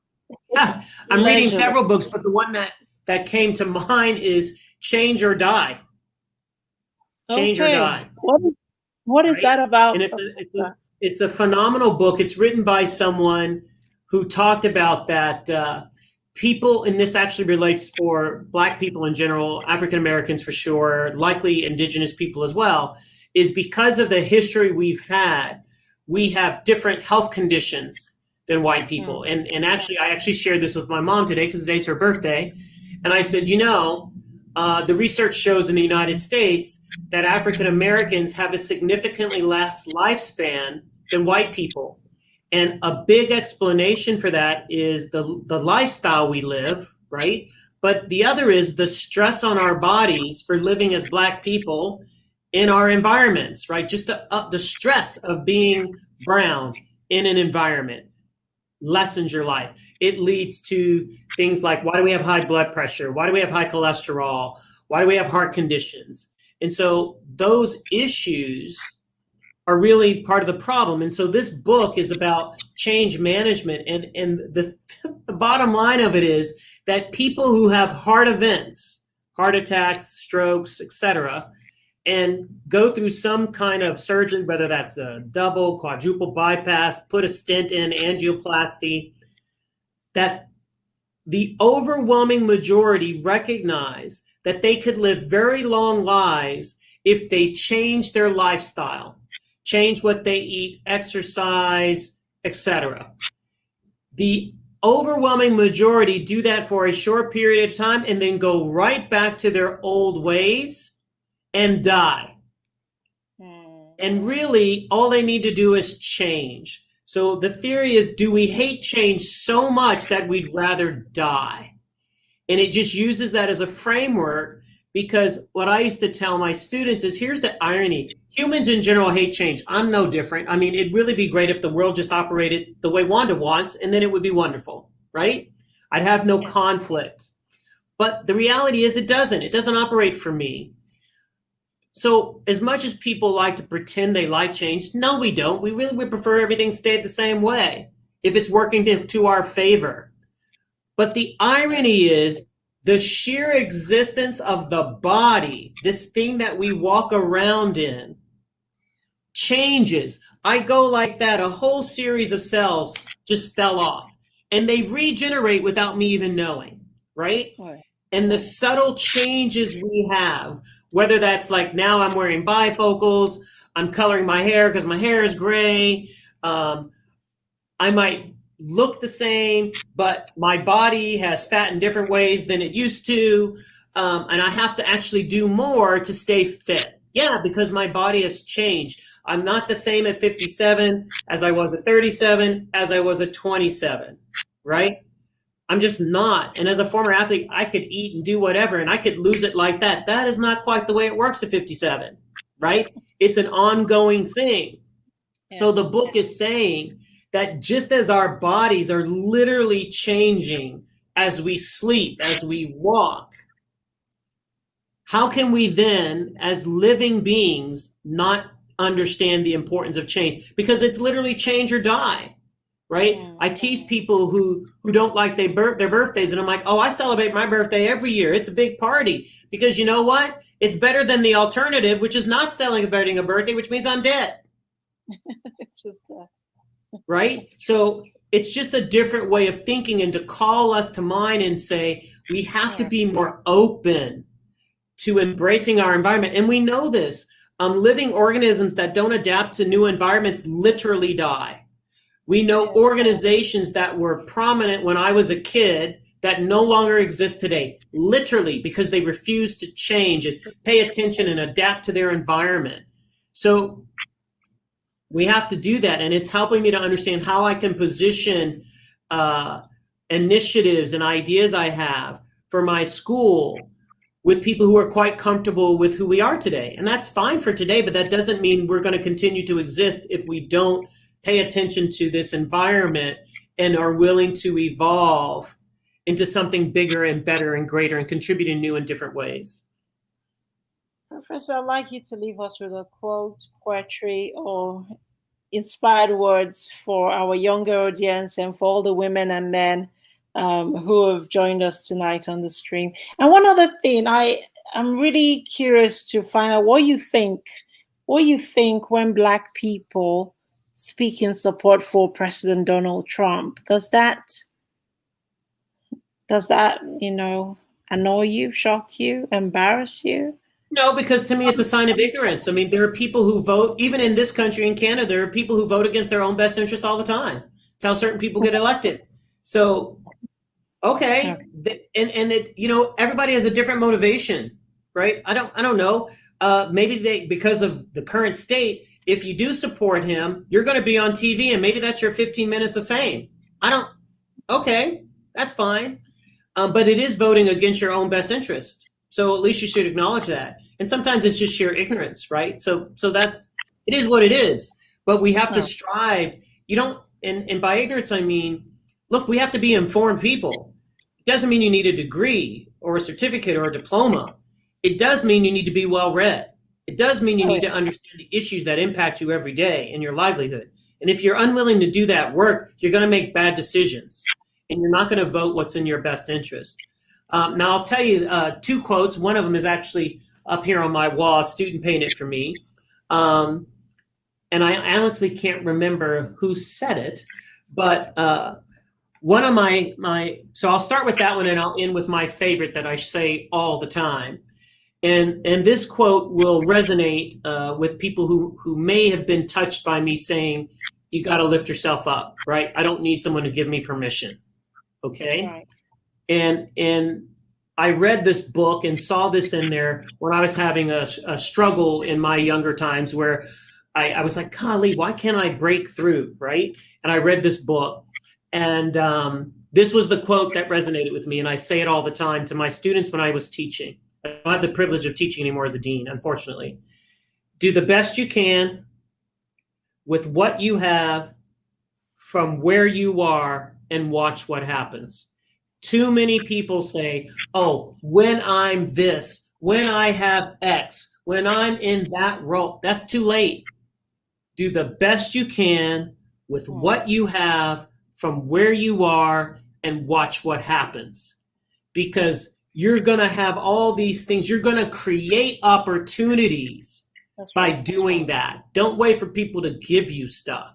[SPEAKER 2] I'm reading several books, but the one that came to mind is Change or Die. Change or Die.
[SPEAKER 1] What is that about?
[SPEAKER 2] And it's a phenomenal book. It's written by someone who talked about that people, and this actually relates for Black people in general, African Americans for sure, likely Indigenous people as well, is because of the history we've had, we have different health conditions than white people. And actually, I actually shared this with my mom today because today's her birthday. And I said, the research shows in the United States that African Americans have a significantly less lifespan than white people. And a big explanation for that is the lifestyle we live, right? But the other is the stress on our bodies for living as Black people in our environments, right? Just the stress of being brown in an environment lessens your life. It leads to things like, why do we have high blood pressure? Why do we have high cholesterol? Why do we have heart conditions? And so those issues are really part of the problem. And so this book is about change management. And the bottom line of it is that people who have heart events, heart attacks, strokes, etc., and go through some kind of surgery, whether that's a double, quadruple bypass, put a stent in, angioplasty, that the overwhelming majority recognize that they could live very long lives if they change their lifestyle, change what they eat, exercise, etc. The overwhelming majority do that for a short period of time and then go right back to their old ways and die. And really, all they need to do is change. So the theory is, do we hate change so much that we'd rather die? And it just uses that as a framework, because what I used to tell my students is, here's the irony. Humans in general hate change. I'm no different. I mean, it'd really be great if the world just operated the way Wanda wants, and then it would be wonderful, right? I'd have no conflict. But the reality is it doesn't. It doesn't operate for me. So as much as people like to pretend they like change, no, we don't. We really would prefer everything stayed the same way if it's working to our favor. But the irony is the sheer existence of the body, this thing that we walk around in, changes. I go like that, a whole series of cells just fell off and they regenerate without me even knowing, right? And the subtle changes we have, whether that's like now I'm wearing bifocals, I'm coloring my hair because my hair is gray, I might look the same, but my body has fat in different ways than it used to, and I have to actually do more to stay fit. Yeah, because my body has changed. I'm not the same at 57 as I was at 37, as I was at 27, right? I'm just not. And as a former athlete, I could eat and do whatever, and I could lose it like that. That is not quite the way it works at 57, right? It's an ongoing thing. Yeah. So the book is saying that just as our bodies are literally changing as we sleep, as we walk, how can we then, as living beings, not understand the importance of change? Because it's literally change or die. Right? I tease people who don't like their birthdays, and I'm like, oh, I celebrate my birthday every year. It's a big party because you know what? It's better than the alternative, which is not celebrating a birthday, which means I'm dead.
[SPEAKER 1] Just that.
[SPEAKER 2] Right? So it's just a different way of thinking, and to call us to mind and say we have to be more open to embracing our environment. And we know this. Living organisms that don't adapt to new environments literally die. We know organizations that were prominent when I was a kid that no longer exist today, literally because they refuse to change and pay attention and adapt to their environment. So we have to do that. And it's helping me to understand how I can position initiatives and ideas I have for my school with people who are quite comfortable with who we are today. And that's fine for today, but that doesn't mean we're going to continue to exist if we don't pay attention to this environment and are willing to evolve into something bigger and better and greater and contribute in new and different ways.
[SPEAKER 1] Professor, I'd like you to leave us with a quote, poetry, or inspired words for our younger audience and for all the women and men who have joined us tonight on the stream. And one other thing, I'm really curious to find out what you think when Black people speak in support for President Donald Trump. Does that, annoy you, shock you, embarrass you?
[SPEAKER 2] No, because to me, it's a sign of ignorance. I mean, there are people who vote, even in this country, in Canada, there are people who vote against their own best interests all the time. It's how certain people get elected. So, okay. And it, everybody has a different motivation, right? I don't know. Maybe because of the current state, if you do support him, you're going to be on TV, and maybe that's your 15 minutes of fame. Okay, that's fine. But it is voting against your own best interest. So at least you should acknowledge that. And sometimes it's just sheer ignorance, right? So it is what it is. But we have to strive. And by ignorance, I mean, look, we have to be informed people. It doesn't mean you need a degree or a certificate or a diploma. It does mean you need to be well-read. It does mean you need to understand the issues that impact you every day in your livelihood. And if you're unwilling to do that work, you're going to make bad decisions, and you're not going to vote what's in your best interest. Now, I'll tell you two quotes. One of them is actually up here on my wall. A student painted it for me. And I honestly can't remember who said it, but one of so I'll start with that one, and I'll end with my favorite that I say all the time. And this quote will resonate with people who may have been touched by me saying, you got to lift yourself up, right? I don't need someone to give me permission. Okay.
[SPEAKER 1] Right.
[SPEAKER 2] And I read this book and saw this in there when I was having a struggle in my younger times where I was like, golly, why can't I break through, right? And I read this book, and this was the quote that resonated with me, and I say it all the time to my students when I was teaching. I don't have the privilege of teaching anymore as a dean, unfortunately. Do the best you can with what you have from where you are and watch what happens. Too many people say, oh, when I'm this, when I have X, when I'm in that role, that's too late. Do the best you can with what you have from where you are and watch what happens. Because you're going to have all these things. You're going to create opportunities by doing that. Don't wait for people to give you stuff.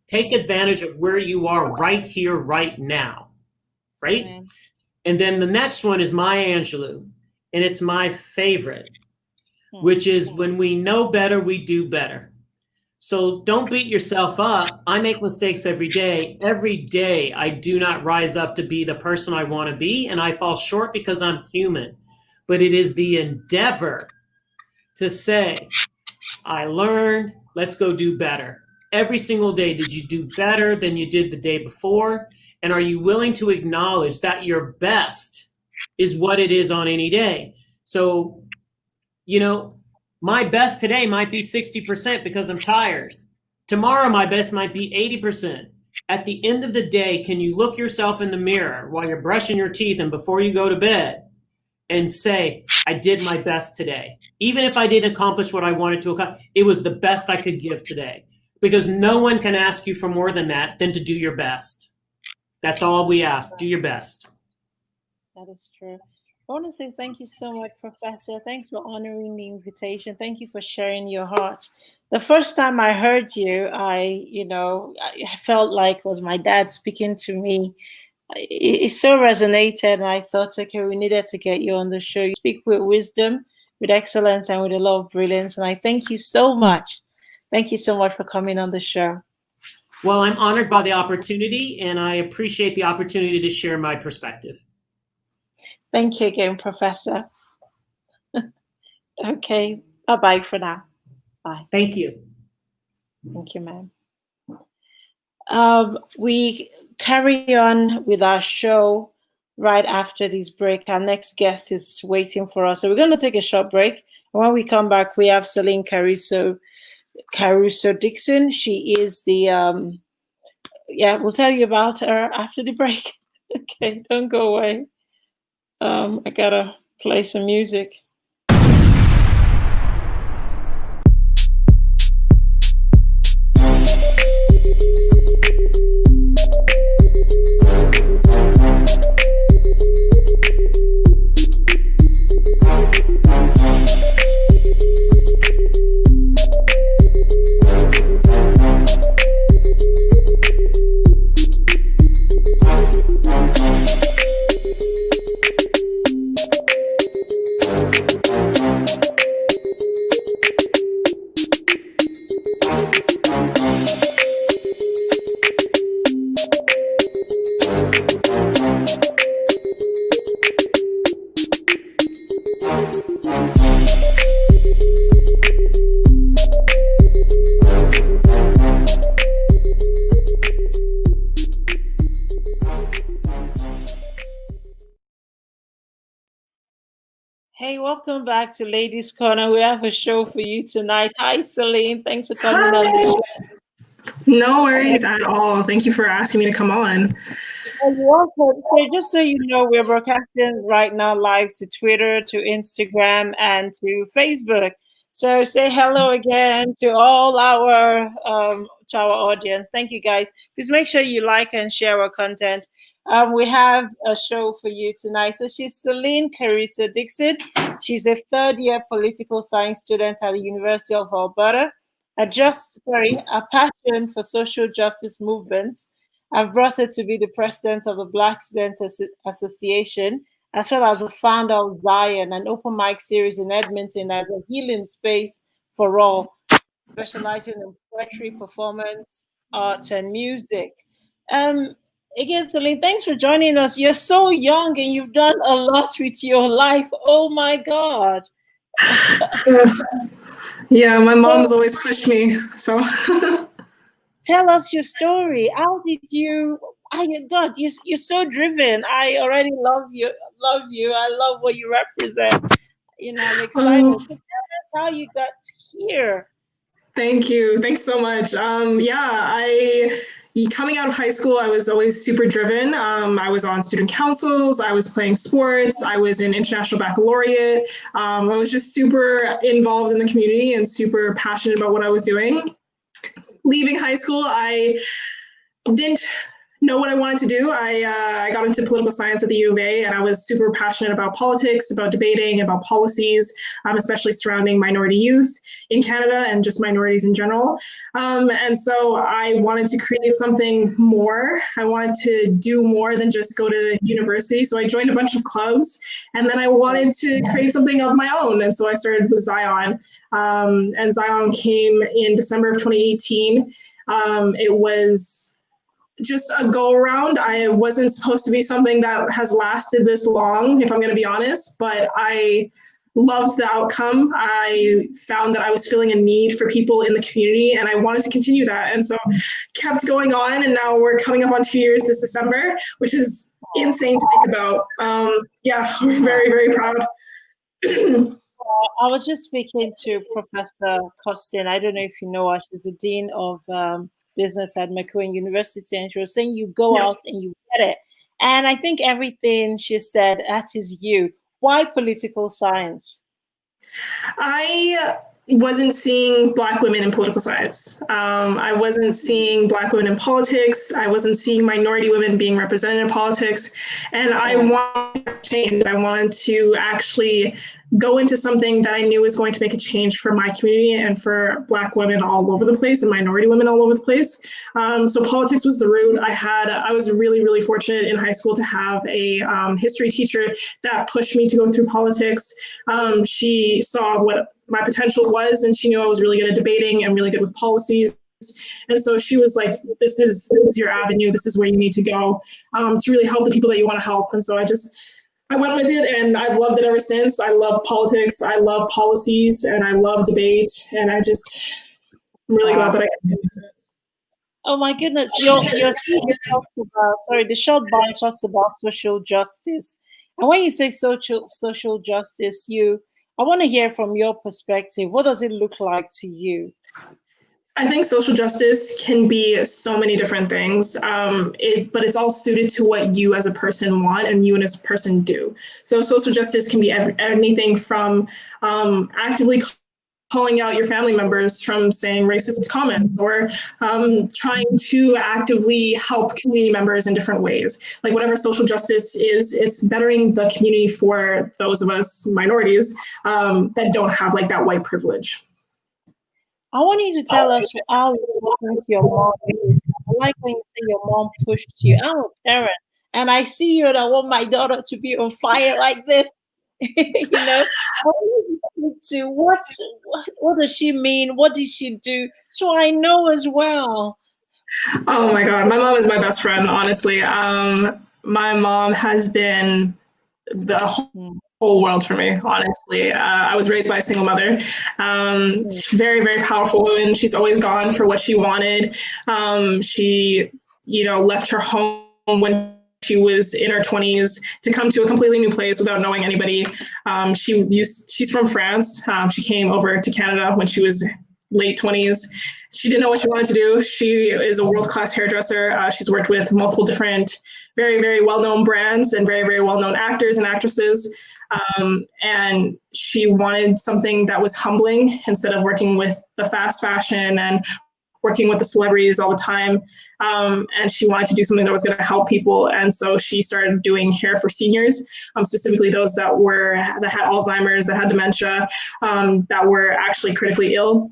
[SPEAKER 2] Take advantage of where you are right here, right now. Right? And then the next one is Maya Angelou, and it's my favorite, which is when we know better, we do better. So don't beat yourself up. I make mistakes every day. Every day I do not rise up to be the person I want to be, and I fall short because I'm human. But it is the endeavor to say, I learned, let's go do better. Every single day, did you do better than you did the day before? And are you willing to acknowledge that your best is what it is on any day? So, my best today might be 60% because I'm tired. Tomorrow, my best might be 80%. At the end of the day, can you look yourself in the mirror while you're brushing your teeth and before you go to bed and say, I did my best today? Even if I didn't accomplish what I wanted to accomplish, it was the best I could give today. Because no one can ask you for more than that than to do your best. That's all we ask. Do your best.
[SPEAKER 1] That is true. I want to say thank you so much, Professor. Thanks for honoring the invitation. Thank you for sharing your heart. The first time I heard you, I felt like it was my dad speaking to me. It so resonated, and I thought, okay, we needed to get you on the show. You speak with wisdom, with excellence, and with a lot of brilliance. And I thank you so much. Thank you so much for coming on the show.
[SPEAKER 2] Well, I'm honored by the opportunity, and I appreciate the opportunity to share my perspective.
[SPEAKER 1] Thank you again, Professor. Okay, bye-bye for now. Bye.
[SPEAKER 2] Thank you.
[SPEAKER 1] Thank you, ma'am. We carry on with our show right after this break. Our next guest is waiting for us. So we're going to take a short break. And when we come back, we have Celine Caruso Dixon. She is the, we'll tell you about her after the break. Okay, don't go away. I gotta play some music. Hey, welcome back to Ladies Corner. We have a show for you tonight. Hi, Celine. Thanks for coming on the show.
[SPEAKER 3] No worries at all. Thank you for asking me to come on.
[SPEAKER 1] You're welcome. So just so you know, we're broadcasting right now live to Twitter, to Instagram, and to Facebook. So say hello again to all our audience. Thank you, guys. Please make sure you like and share our content. We have a show for you tonight. So she's Celine Caruso Dixon. She's a third-year political science student at the University of Alberta. A passion for social justice movements. I've brought her to be the president of the Black Students Association, as well as the founder of Zion, an open mic series in Edmonton as a healing space for all, specializing in poetry, performance, arts and music. Um, Again, Celine, thanks for joining us. You're so young and you've done a lot with your life. Oh my God.
[SPEAKER 3] Yeah, my mom's
[SPEAKER 1] So
[SPEAKER 3] always pushed me. So
[SPEAKER 1] tell us your story. How did you? Oh God, you're so driven. I already love you. Love you. I love what you represent. I'm excited.
[SPEAKER 3] um,
[SPEAKER 1] So tell us how you got here.
[SPEAKER 3] thank you. Thanks so much. Coming out of high school, I was always super driven. I was on student councils, I was playing sports, I was in international baccalaureate. I was just super involved in the community and super passionate about what I was doing. Leaving high school, I didn't know what I wanted to do. I got into political science at the U of A, and I was super passionate about politics, about debating, about policies, especially surrounding minority youth in Canada and just minorities in general. And so I wanted to create something more. I wanted to do more than just go to university. So I joined a bunch of clubs, and then I wanted to create something of my own. And so I started with Zion. And Zion came in December of 2018. It was just a go around. I wasn't supposed to be something that has lasted this long, if I'm going to be honest, but I loved the outcome. I found that I was filling a need for people in the community, and I wanted to continue that. And so kept going on, and now we're coming up on 2 years this December, which is insane to think about. Yeah, we're very, very proud.
[SPEAKER 1] I was just speaking to Professor Costen. I don't know if you know her. She's the dean of business at MacEwan University, and she was saying you go
[SPEAKER 3] Yeah.
[SPEAKER 1] out and you get it. And I think everything she said, that is you. Why political science?
[SPEAKER 3] I wasn't seeing Black women in political science. I wasn't seeing Black women in politics. I wasn't seeing minority women being represented in politics. And I wanted to change. I wanted to actually go into something that I knew was going to make a change for my community and for Black women all over the place and minority women all over the place. So politics was the route. I was really, really fortunate in high school to have a history teacher that pushed me to go through politics. She saw what my potential was, and she knew I was really good at debating and really good with policies. And so she was like, this is your avenue. This is where you need to go to really help the people that you want to help. And so I went with it, and I've loved it ever since. I love politics, I love policies, and I love debate. And I'm really glad that I can do it.
[SPEAKER 1] Oh my goodness, your speaker talks about the short bio talks about social justice. And when you say social justice, I want to hear from your perspective. What does it look like to you?
[SPEAKER 3] I think social justice can be so many different things, but it's all suited to what you as a person want and you as a person do. So social justice can be anything from actively calling out your family members from saying racist comments, or trying to actively help community members in different ways. Like whatever social justice is, it's bettering the community for those of us minorities that don't have like that white privilege.
[SPEAKER 1] I want you to tell us how important your mom is. I like when you say your mom pushed you. I'm a parent, and I see you, and I want my daughter to be on fire like this. I want to what does she mean? What did she do? So I know as well.
[SPEAKER 3] Oh my God, my mom is my best friend, honestly. My mom has been the whole world for me, honestly. I was raised by a single mother. Very, very powerful woman. She's always gone for what she wanted. She, left her home when she was in her 20s to come to a completely new place without knowing anybody. She's from France. She came over to Canada when she was late 20s. She didn't know what she wanted to do. She is a world-class hairdresser. She's worked with multiple different, very, very well-known brands and very, very well-known actors and actresses. And she wanted something that was humbling instead of working with the fast fashion and working with the celebrities all the time. And she wanted to do something that was going to help people. And so she started doing hair for seniors, specifically those that had Alzheimer's, that had dementia, that were actually critically ill.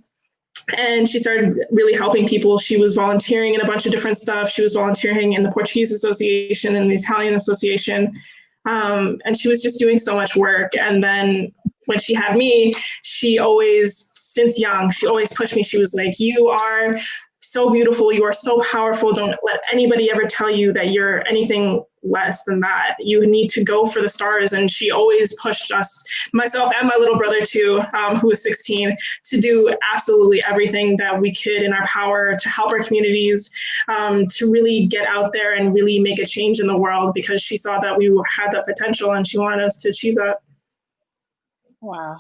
[SPEAKER 3] And she started really helping people. She was volunteering in a bunch of different stuff. She was volunteering in the Portuguese Association and the Italian Association. And she was just doing so much work. And then when she had me, she always, since young, she always pushed me. She was like, you are so beautiful. You are so powerful. Don't let anybody ever tell you that you're anything less than that. You need to go for the stars. And she always pushed us, myself and my little brother too, who was 16, to do absolutely everything that we could in our power to help our communities, to really get out there and really make a change in the world, because she saw that we had that potential and she wanted us to achieve that.
[SPEAKER 1] Wow.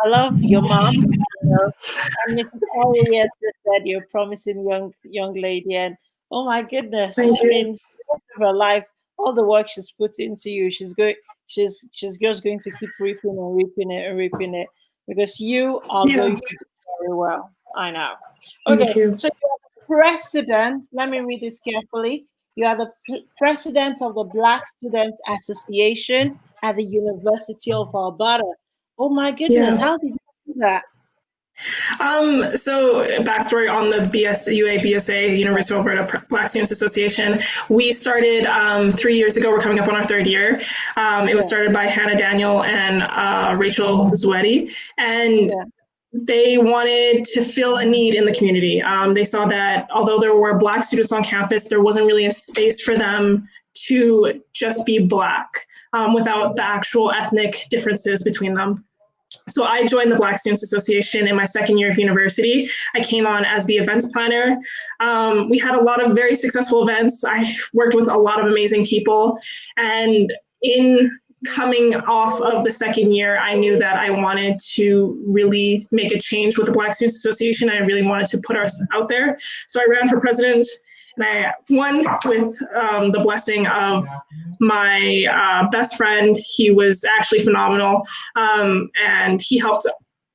[SPEAKER 1] I love your mom. And Mrs. Corey, yes, just said you're a promising young lady, and oh my goodness,
[SPEAKER 3] Thank
[SPEAKER 1] I
[SPEAKER 3] you.
[SPEAKER 1] mean, the rest of her life, all the work she's put into you, she's just going to keep reaping and reaping it and reaping it, because you are going to do very well. I know.
[SPEAKER 3] Thank
[SPEAKER 1] Okay,
[SPEAKER 3] you.
[SPEAKER 1] so you are the president. Let me read this carefully. You are the president of the Black Students Association at the University of Alberta. Oh my goodness, how did you do that?
[SPEAKER 3] So backstory on the BSA, University of Alberta Black Students Association. We started 3 years ago. We're coming up on our third year. It was started by Hannah Daniel and Rachel Zuetti, and they wanted to fill a need in the community. They saw that although there were Black students on campus, there wasn't really a space for them to just be Black without the actual ethnic differences between them. So I joined the Black Students Association in my second year of university. I came on as the events planner. We had a lot of very successful events. I worked with a lot of amazing people. And in coming off of the second year, I knew that I wanted to really make a change with the Black Students Association. I really wanted to put us out there. So I ran for president. And I won with the blessing of my best friend. He was actually phenomenal, and he helped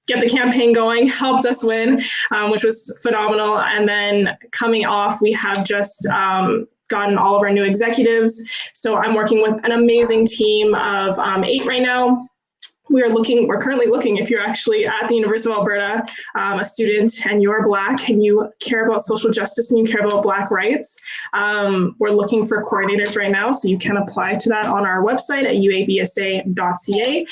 [SPEAKER 3] get the campaign going, helped us win, which was phenomenal. And then coming off, we have just gotten all of our new executives. So I'm working with an amazing team of 8 right now. We're currently looking, if you're actually at the University of Alberta, a student, and you're Black and you care about social justice and you care about Black rights, we're looking for coordinators right now. So you can apply to that on our website at uabsa.ca.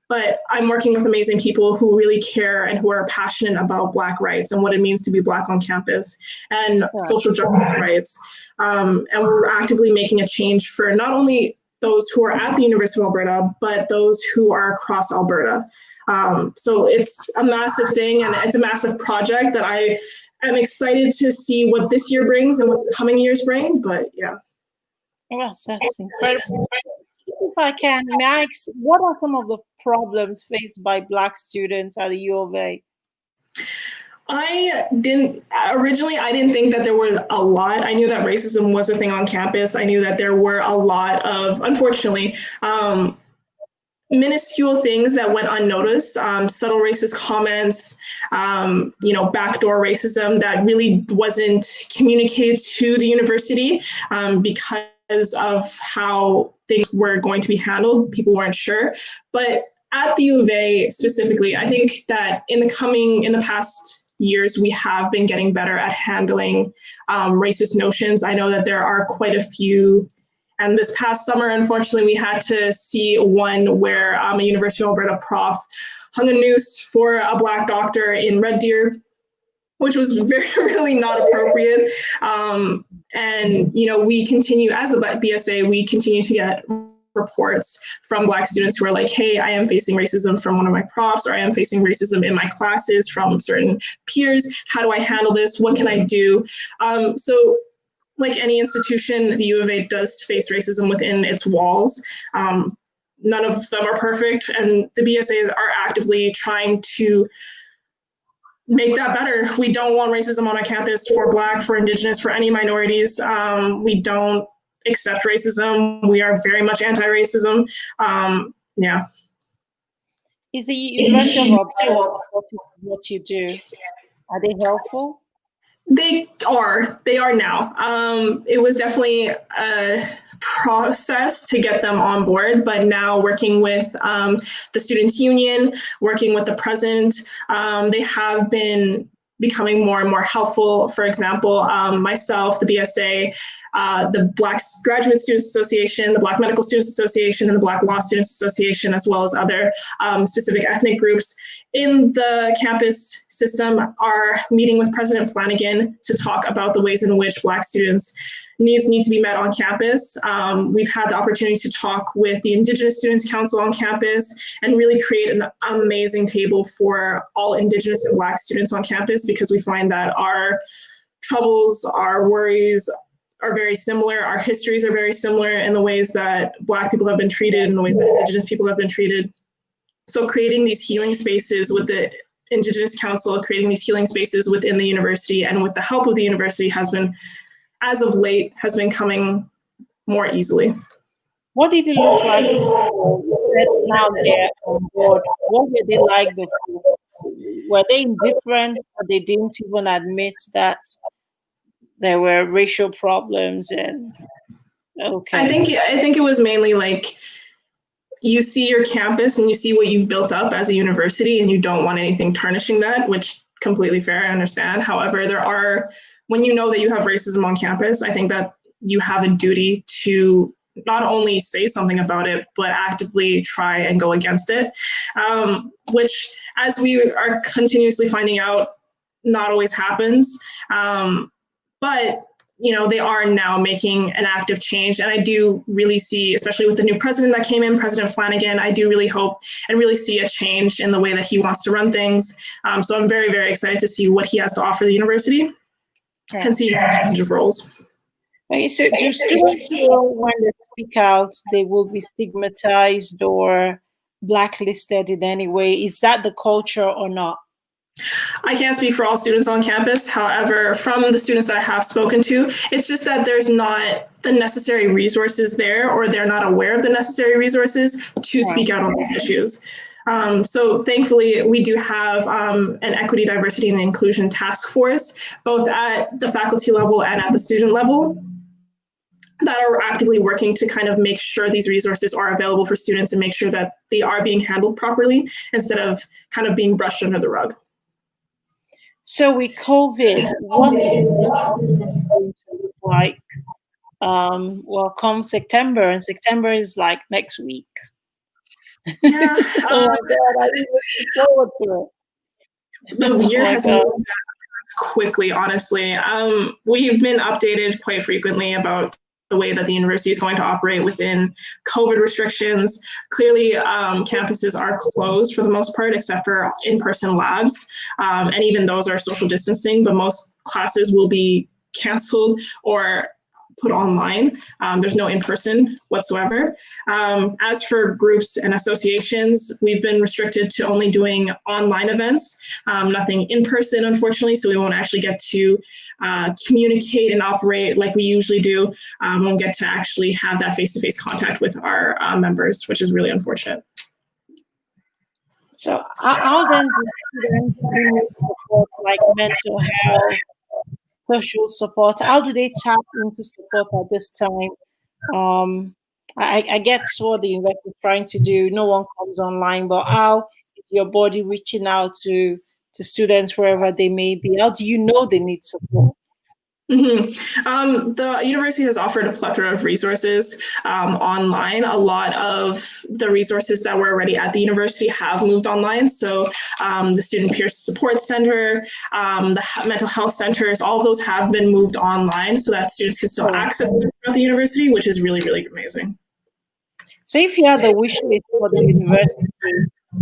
[SPEAKER 3] But I'm working with amazing people who really care and who are passionate about Black rights and what it means to be Black on campus and social justice rights. And we're actively making a change for not only those who are at the University of Alberta, but those who are across Alberta. So it's a massive thing, and it's a massive project that I am excited to see what this year brings and what the coming years bring, but yeah.
[SPEAKER 1] Yes, that's incredible. If I can, may I ask, what are some of the problems faced by Black students at the U of A?
[SPEAKER 3] I didn't think that there was a lot. I knew that racism was a thing on campus. I knew that there were a lot of, unfortunately, minuscule things that went unnoticed, subtle racist comments, backdoor racism that really wasn't communicated to the university because of how things were going to be handled. People weren't sure. But at the U of A specifically, I think that in the past years, we have been getting better at handling racist notions. I know that there are quite a few. And this past summer, unfortunately, we had to see one where a University of Alberta prof hung a noose for a Black doctor in Red Deer, which was really not appropriate. And, we continue, as the BSA, we continue to get reports from Black students who are like, hey, I am facing racism from one of my profs, or I am facing racism in my classes from certain peers. How do I handle this? What can I do? So like any institution, the U of A does face racism within its walls. None of them are perfect, and the BSAs are actively trying to make that better. We don't want racism on our campus for Black, for Indigenous, for any minorities. We don't accept racism. We are very much anti-racism. Yeah.
[SPEAKER 1] Is the University of Alberta what you do? Are they helpful?
[SPEAKER 3] They are now. It was definitely a process to get them on board, but now working with the Students' Union, working with the president, they have been becoming more and more helpful. For example, myself, the BSA, the Black Graduate Students Association, the Black Medical Students Association, and the Black Law Students Association, as well as other specific ethnic groups, in the campus system are meeting with President Flanagan to talk about the ways in which Black students' needs need to be met on campus. We've had the opportunity to talk with the Indigenous Students Council on campus and really create an amazing table for all Indigenous and Black students on campus, because we find that our troubles, our worries are very similar. Our histories are very similar in the ways that Black people have been treated and the ways that Indigenous people have been treated. So creating these healing spaces with the Indigenous Council, creating these healing spaces within the university and with the help of the university has been, as of late, has been coming more easily.
[SPEAKER 1] What did it look like now they're on board? What were they like before? Were they indifferent, or they didn't even admit that there were racial problems? And okay,
[SPEAKER 3] I think it was mainly like, you see your campus and you see what you've built up as a university and you don't want anything tarnishing that, which completely fair, I understand. However, when you know that you have racism on campus, I think that you have a duty to not only say something about it, but actively try and go against it, which, as we are continuously finding out, not always happens. But they are now making an active change. And I do really see, especially with the new president that came in, President Flanagan, I do really hope and really see a change in the way that he wants to run things. So I'm very, very excited to see what he has to offer the university and see a change of roles.
[SPEAKER 1] Okay, so do students feel when they speak out, they will be stigmatized or blacklisted in any way? Is that the culture or not?
[SPEAKER 3] I can't speak for all students on campus. However, from the students that I have spoken to, it's just that there's not the necessary resources there, or they're not aware of the necessary resources to speak out on these issues. So thankfully, we do have an equity, diversity, and inclusion task force, both at the faculty level and at the student level, that are actively working to kind of make sure these resources are available for students and make sure that they are being handled properly instead of kind of being brushed under the rug.
[SPEAKER 1] So with COVID, what's it going to look like? Well, come September, and September is like next week.
[SPEAKER 3] Yeah.
[SPEAKER 1] Oh my God, I really look forward to it.
[SPEAKER 3] The year has moved quickly, honestly. We've been updated quite frequently about the way that the university is going to operate within COVID restrictions. Clearly, campuses are closed for the most part, except for in-person labs. And even those are social distancing, but most classes will be canceled or put online. There's no in-person whatsoever. As for groups and associations, we've been restricted to only doing online events, nothing in person, unfortunately, so we won't actually get to communicate and operate like we usually do. Won't get to actually have that face-to-face contact with our members, which is really unfortunate.
[SPEAKER 1] So how then do students need support, like mental health, social support? How do they tap into support at this time? I get what the university is trying to do. No one comes online, but how is your body reaching out to students wherever they may be? How do you know they need support?
[SPEAKER 3] Mm-hmm. The university has offered a plethora of resources online. A lot of the resources that were already at the university have moved online. So the Student Peer Support Center, the mental health centers, all of those have been moved online so that students can still access them at the university, which is really, really amazing.
[SPEAKER 1] So if you had the wish list for the university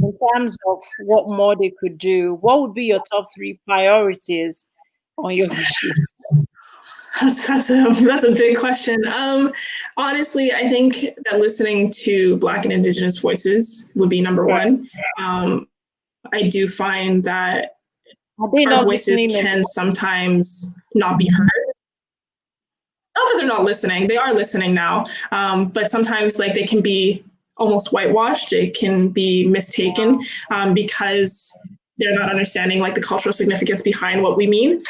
[SPEAKER 1] in terms of what more they could do, what would be your top 3 priorities on your wish list?
[SPEAKER 3] That's a big question. Honestly, I think that listening to Black and Indigenous voices would be number one. I do find that our voices can sometimes not be heard. Not that they're not listening; they are listening now. But sometimes, like, they can be almost whitewashed. It can be mistaken because they're not understanding like the cultural significance behind what we mean.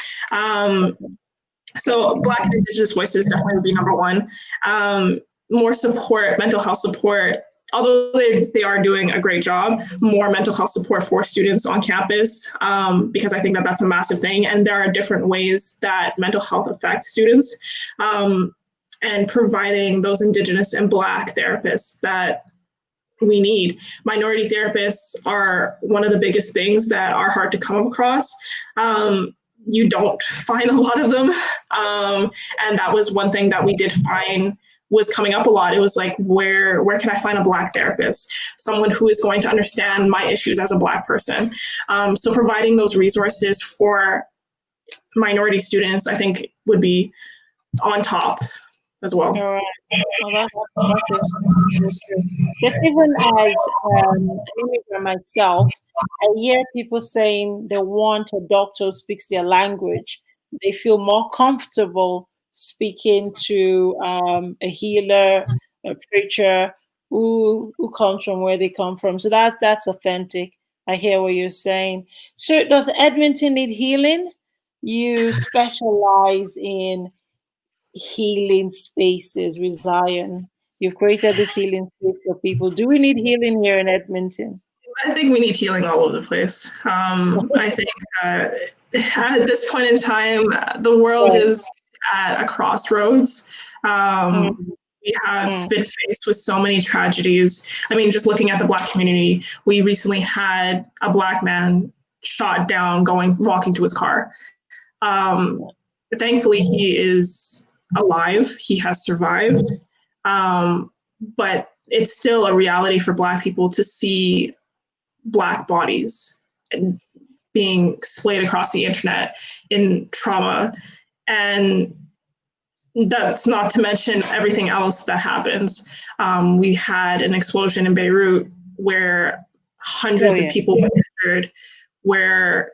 [SPEAKER 3] So Black and Indigenous voices definitely would be number one. More support, mental health support, although they are doing a great job, more mental health support for students on campus, because I think that that's a massive thing. And there are different ways that mental health affects students, and providing those Indigenous and Black therapists that we need. Minority therapists are one of the biggest things that are hard to come across. You don't find a lot of them. And that was one thing that we did find was coming up a lot. It was like, where can I find a Black therapist? Someone who is going to understand my issues as a Black person. So providing those resources for minority students, I think, would be on top as well.
[SPEAKER 1] All right. Well, that is true. Because even as an immigrant myself, I hear people saying they want a doctor who speaks their language. They feel more comfortable speaking to a healer, a preacher who comes from where they come from. So that's authentic. I hear what you're saying. So does Edmonton need healing? You specialize in healing spaces with Zion. You've created this healing space for people. Do we need healing here in Edmonton?
[SPEAKER 3] I think we need healing all over the place. I think at this point in time, the world is at a crossroads. We have been faced with so many tragedies. I mean, just looking at the Black community, we recently had a Black man shot down walking to his car. Thankfully, he is alive. He has survived. But it's still a reality for Black people to see Black bodies being splayed across the internet in trauma. And that's not to mention everything else that happens. We had an explosion in Beirut where hundreds of people were injured, where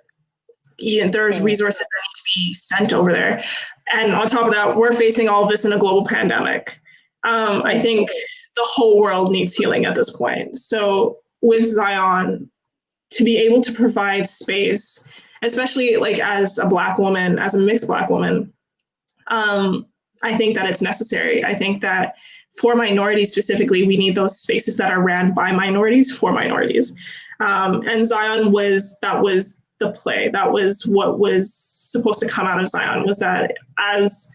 [SPEAKER 3] there's resources that need to be sent over there. And on top of that, we're facing all of this in a global pandemic. I think the whole world needs healing at this point. So with Zion, to be able to provide space, especially like as a Black woman, as a mixed Black woman, I think that it's necessary. I think that for minorities specifically, we need those spaces that are ran by minorities for minorities. And Zion was the play. That was what was supposed to come out of Zion, was that as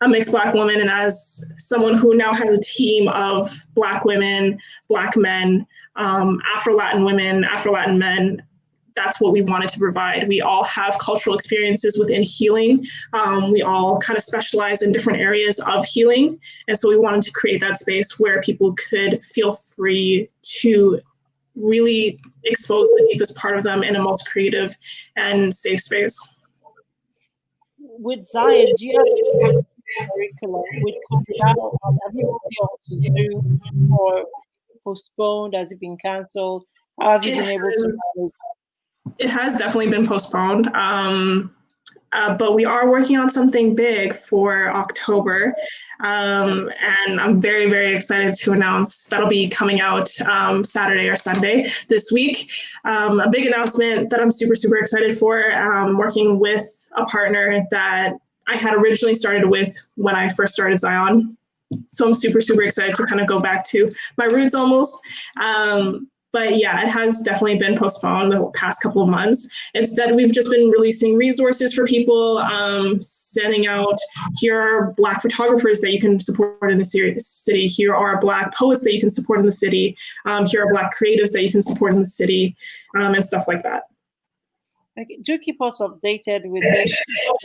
[SPEAKER 3] a mixed Black woman and as someone who now has a team of Black women, Black men, Afro-Latin women, Afro-Latin men, that's what we wanted to provide. We all have cultural experiences within healing. We all kind of specialize in different areas of healing. And so we wanted to create that space where people could feel free to really expose the deepest part of them in a most creative and safe space.
[SPEAKER 1] With Zion, do you have a curriculum which comes out? Have you been able to do, or postponed? Has it been cancelled? How have you been able to manage?
[SPEAKER 3] It has definitely been postponed. But we are working on something big for October. And I'm very, very excited to announce that'll be coming out Saturday or Sunday this week. A big announcement that I'm super, super excited for, working with a partner that I had originally started with when I first started Zion. So I'm super, super excited to kind of go back to my roots almost. But yeah, it has definitely been postponed the past couple of months. Instead, we've just been releasing resources for people, sending out, here are Black photographers that you can support in the city. Here are Black poets that you can support in the city. Here are Black creatives that you can support in the city, and stuff like that.
[SPEAKER 1] Okay. Do keep us updated with this. You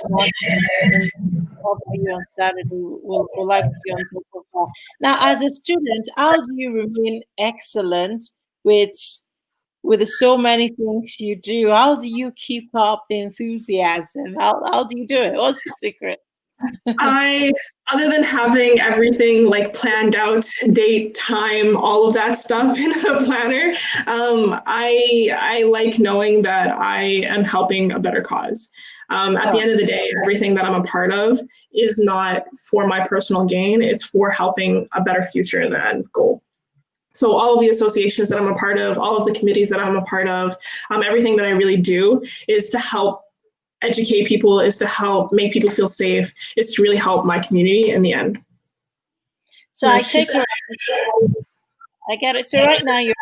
[SPEAKER 1] on Saturday. We'll like to be on top of that. Now, as a student, how do you remain excellent with so many things you do? How do you keep up the enthusiasm? How do you do it? What's your secret?
[SPEAKER 3] Other than having everything like planned out, date, time, all of that stuff in a planner, I like knowing that I am helping a better cause. At the end of the day, everything that I'm a part of is not for my personal gain. It's for helping a better future in the end goal. So all of the associations that I'm a part of, all of the committees that I'm a part of, everything that I really do is to help educate people, is to help make people feel safe, is to really help my community in the end.
[SPEAKER 1] So I take it, I get it. So right now you're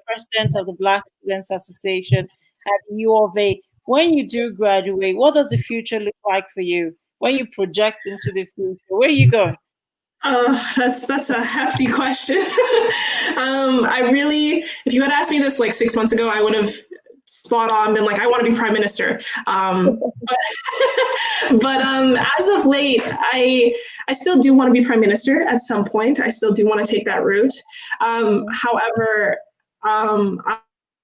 [SPEAKER 1] president of the Black Students Association at U of A. When you do graduate, what does the future look like for you? When you project into the future, where are you going?
[SPEAKER 3] That's a hefty question. I really, if you had asked me this like 6 months ago, I would have spot on been like, I want to be prime minister. But as of late, I still do want to be prime minister at some point. I still do want to take that route. However,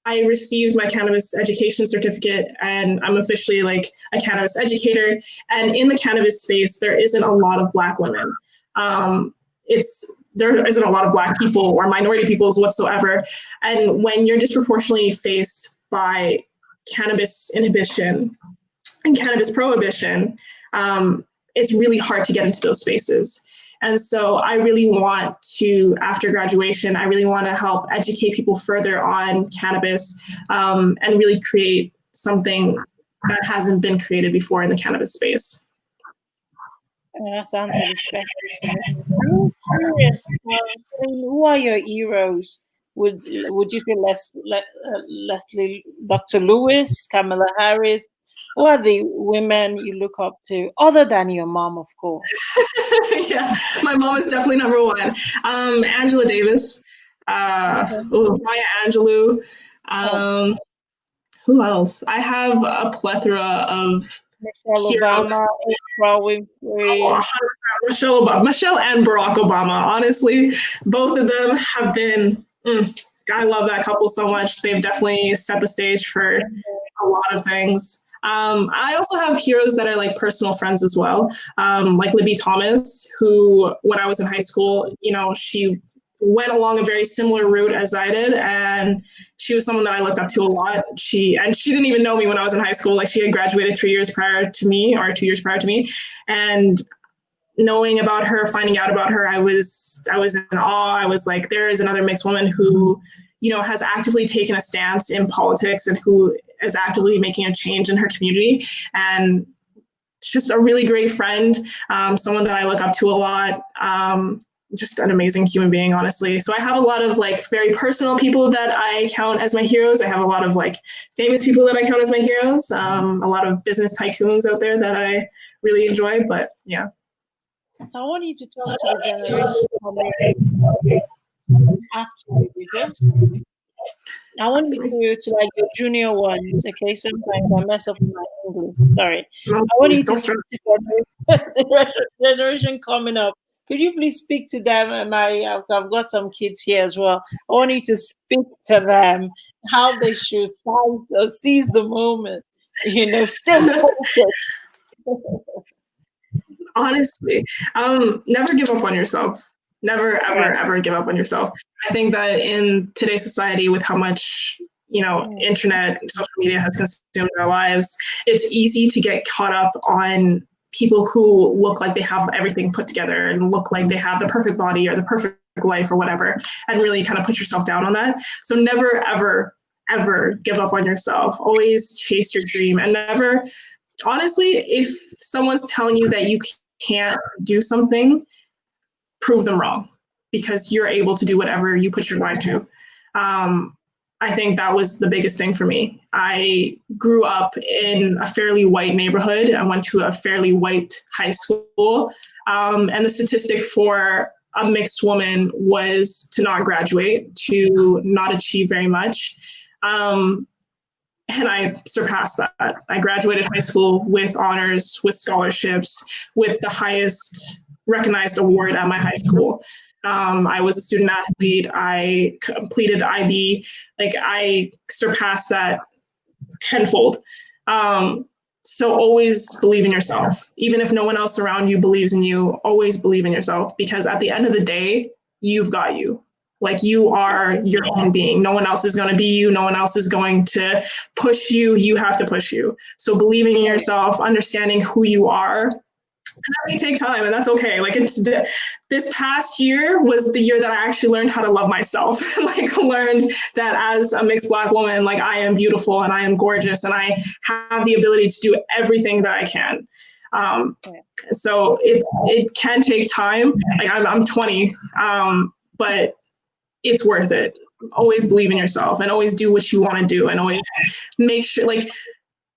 [SPEAKER 3] I received my cannabis education certificate, and I'm officially like a cannabis educator. And in the cannabis space, there isn't a lot of Black women. There isn't a lot of Black people or minority peoples whatsoever. And when you're disproportionately faced by cannabis inhibition and cannabis prohibition, it's really hard to get into those spaces. And so I really want to, after graduation, I really want to help educate people further on cannabis, and really create something that hasn't been created before in the cannabis space.
[SPEAKER 1] That sounds really special. I'm curious, who are your heroes? Would you say Leslie, Dr. Lewis, Kamala Harris? Who are the women you look up to, other than your mom, of course?
[SPEAKER 3] Yeah, my mom is definitely number one. Angela Davis, Maya Angelou. Who else? I have a plethora of
[SPEAKER 1] Michelle Obama, Oprah Winfrey.
[SPEAKER 3] Michelle and Barack Obama. Honestly, both of them have been. I love that couple so much. They've definitely set the stage for a lot of things. I also have heroes that are like personal friends as well, like Libby Thomas, who, when I was in high school, she went along a very similar route as I did, and she was someone that I looked up to a lot. She didn't even know me when I was in high school. Like, she had graduated 3 years prior to me, or 2 years prior to me, and knowing about her, finding out about her, I was in awe. I was like, there is another mixed woman who, has actively taken a stance in politics and who is actively making a change in her community. And just a really great friend, someone that I look up to a lot. Just an amazing human being, honestly. So I have a lot of like very personal people that I count as my heroes. I have a lot of like famous people that I count as my heroes. A lot of business tycoons out there that I really enjoy. But yeah.
[SPEAKER 1] So I want you to talk to the generation after you. I want you to like your junior ones, okay? Sometimes I mess up with my English. Sorry. I want you to speak to the generation coming up. Could you please speak to them? I've got some kids here as well. I want you to speak to them how they should seize the moment. Stay focused.
[SPEAKER 3] Honestly, never give up on yourself. Never, ever, ever give up on yourself. I think that in today's society, with how much, internet and social media has consumed our lives, it's easy to get caught up on people who look like they have everything put together and look like they have the perfect body or the perfect life or whatever, and really kind of put yourself down on that. So never, ever, ever give up on yourself. Always chase your dream, and never, honestly, if someone's telling you that you can't do something, prove them wrong, because you're able to do whatever you put your mind to. I think that was the biggest thing for me. I grew up in a fairly white neighborhood. I went to a fairly white high school. And the statistic for a mixed woman was to not graduate, to not achieve very much. And I surpassed that. I graduated high school with honors, with scholarships, with the highest recognized award at my high school. I was a student athlete. I completed IB. Like, I surpassed that tenfold. So always believe in yourself. Even if no one else around you believes in you, always believe in yourself, because at the end of the day, you've got you. Like, you are your own being. No one else is going to be you. No one else is going to push you. You have to push you. So believing in yourself, understanding who you are. And that may take time, and that's okay. Like, this past year was the year that I actually learned how to love myself. Like, learned that as a mixed Black woman, like, I am beautiful and I am gorgeous and I have the ability to do everything that I can. So it can take time. Like, I'm 20, but it's worth it. Always believe in yourself and always do what you want to do, and always make sure, like,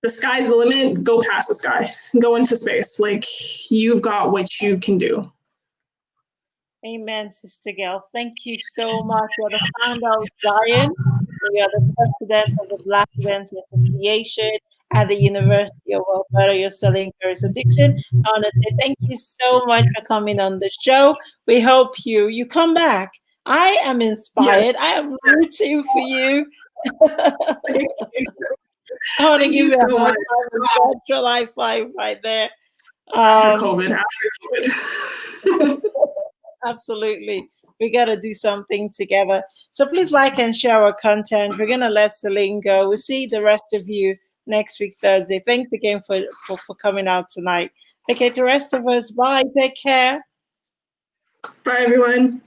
[SPEAKER 3] the sky's the limit. Go past the sky, go into space. Like, you've got what you can do.
[SPEAKER 1] Amen, Sister Girl. Thank you so much. You're the founder of Zion. You're the president of the Black Students Association at the University of Alberta. You're selling Carissa Dixon. I want to say thank you so much for coming on the show. We hope you come back. I am inspired.
[SPEAKER 3] Yes.
[SPEAKER 1] I am rooting for you.
[SPEAKER 3] Thank you.
[SPEAKER 1] I want to
[SPEAKER 3] Thank
[SPEAKER 1] give
[SPEAKER 3] you
[SPEAKER 1] you a
[SPEAKER 3] so
[SPEAKER 1] high
[SPEAKER 3] much.
[SPEAKER 1] five, a virtual high five right there.
[SPEAKER 3] After COVID.
[SPEAKER 1] Absolutely. We got to do something together. So please like and share our content. We're going to let Celine go. We'll see the rest of you next week, Thursday. Thanks again for coming out tonight. Okay, to the rest of us, bye. Take care.
[SPEAKER 3] Bye, everyone.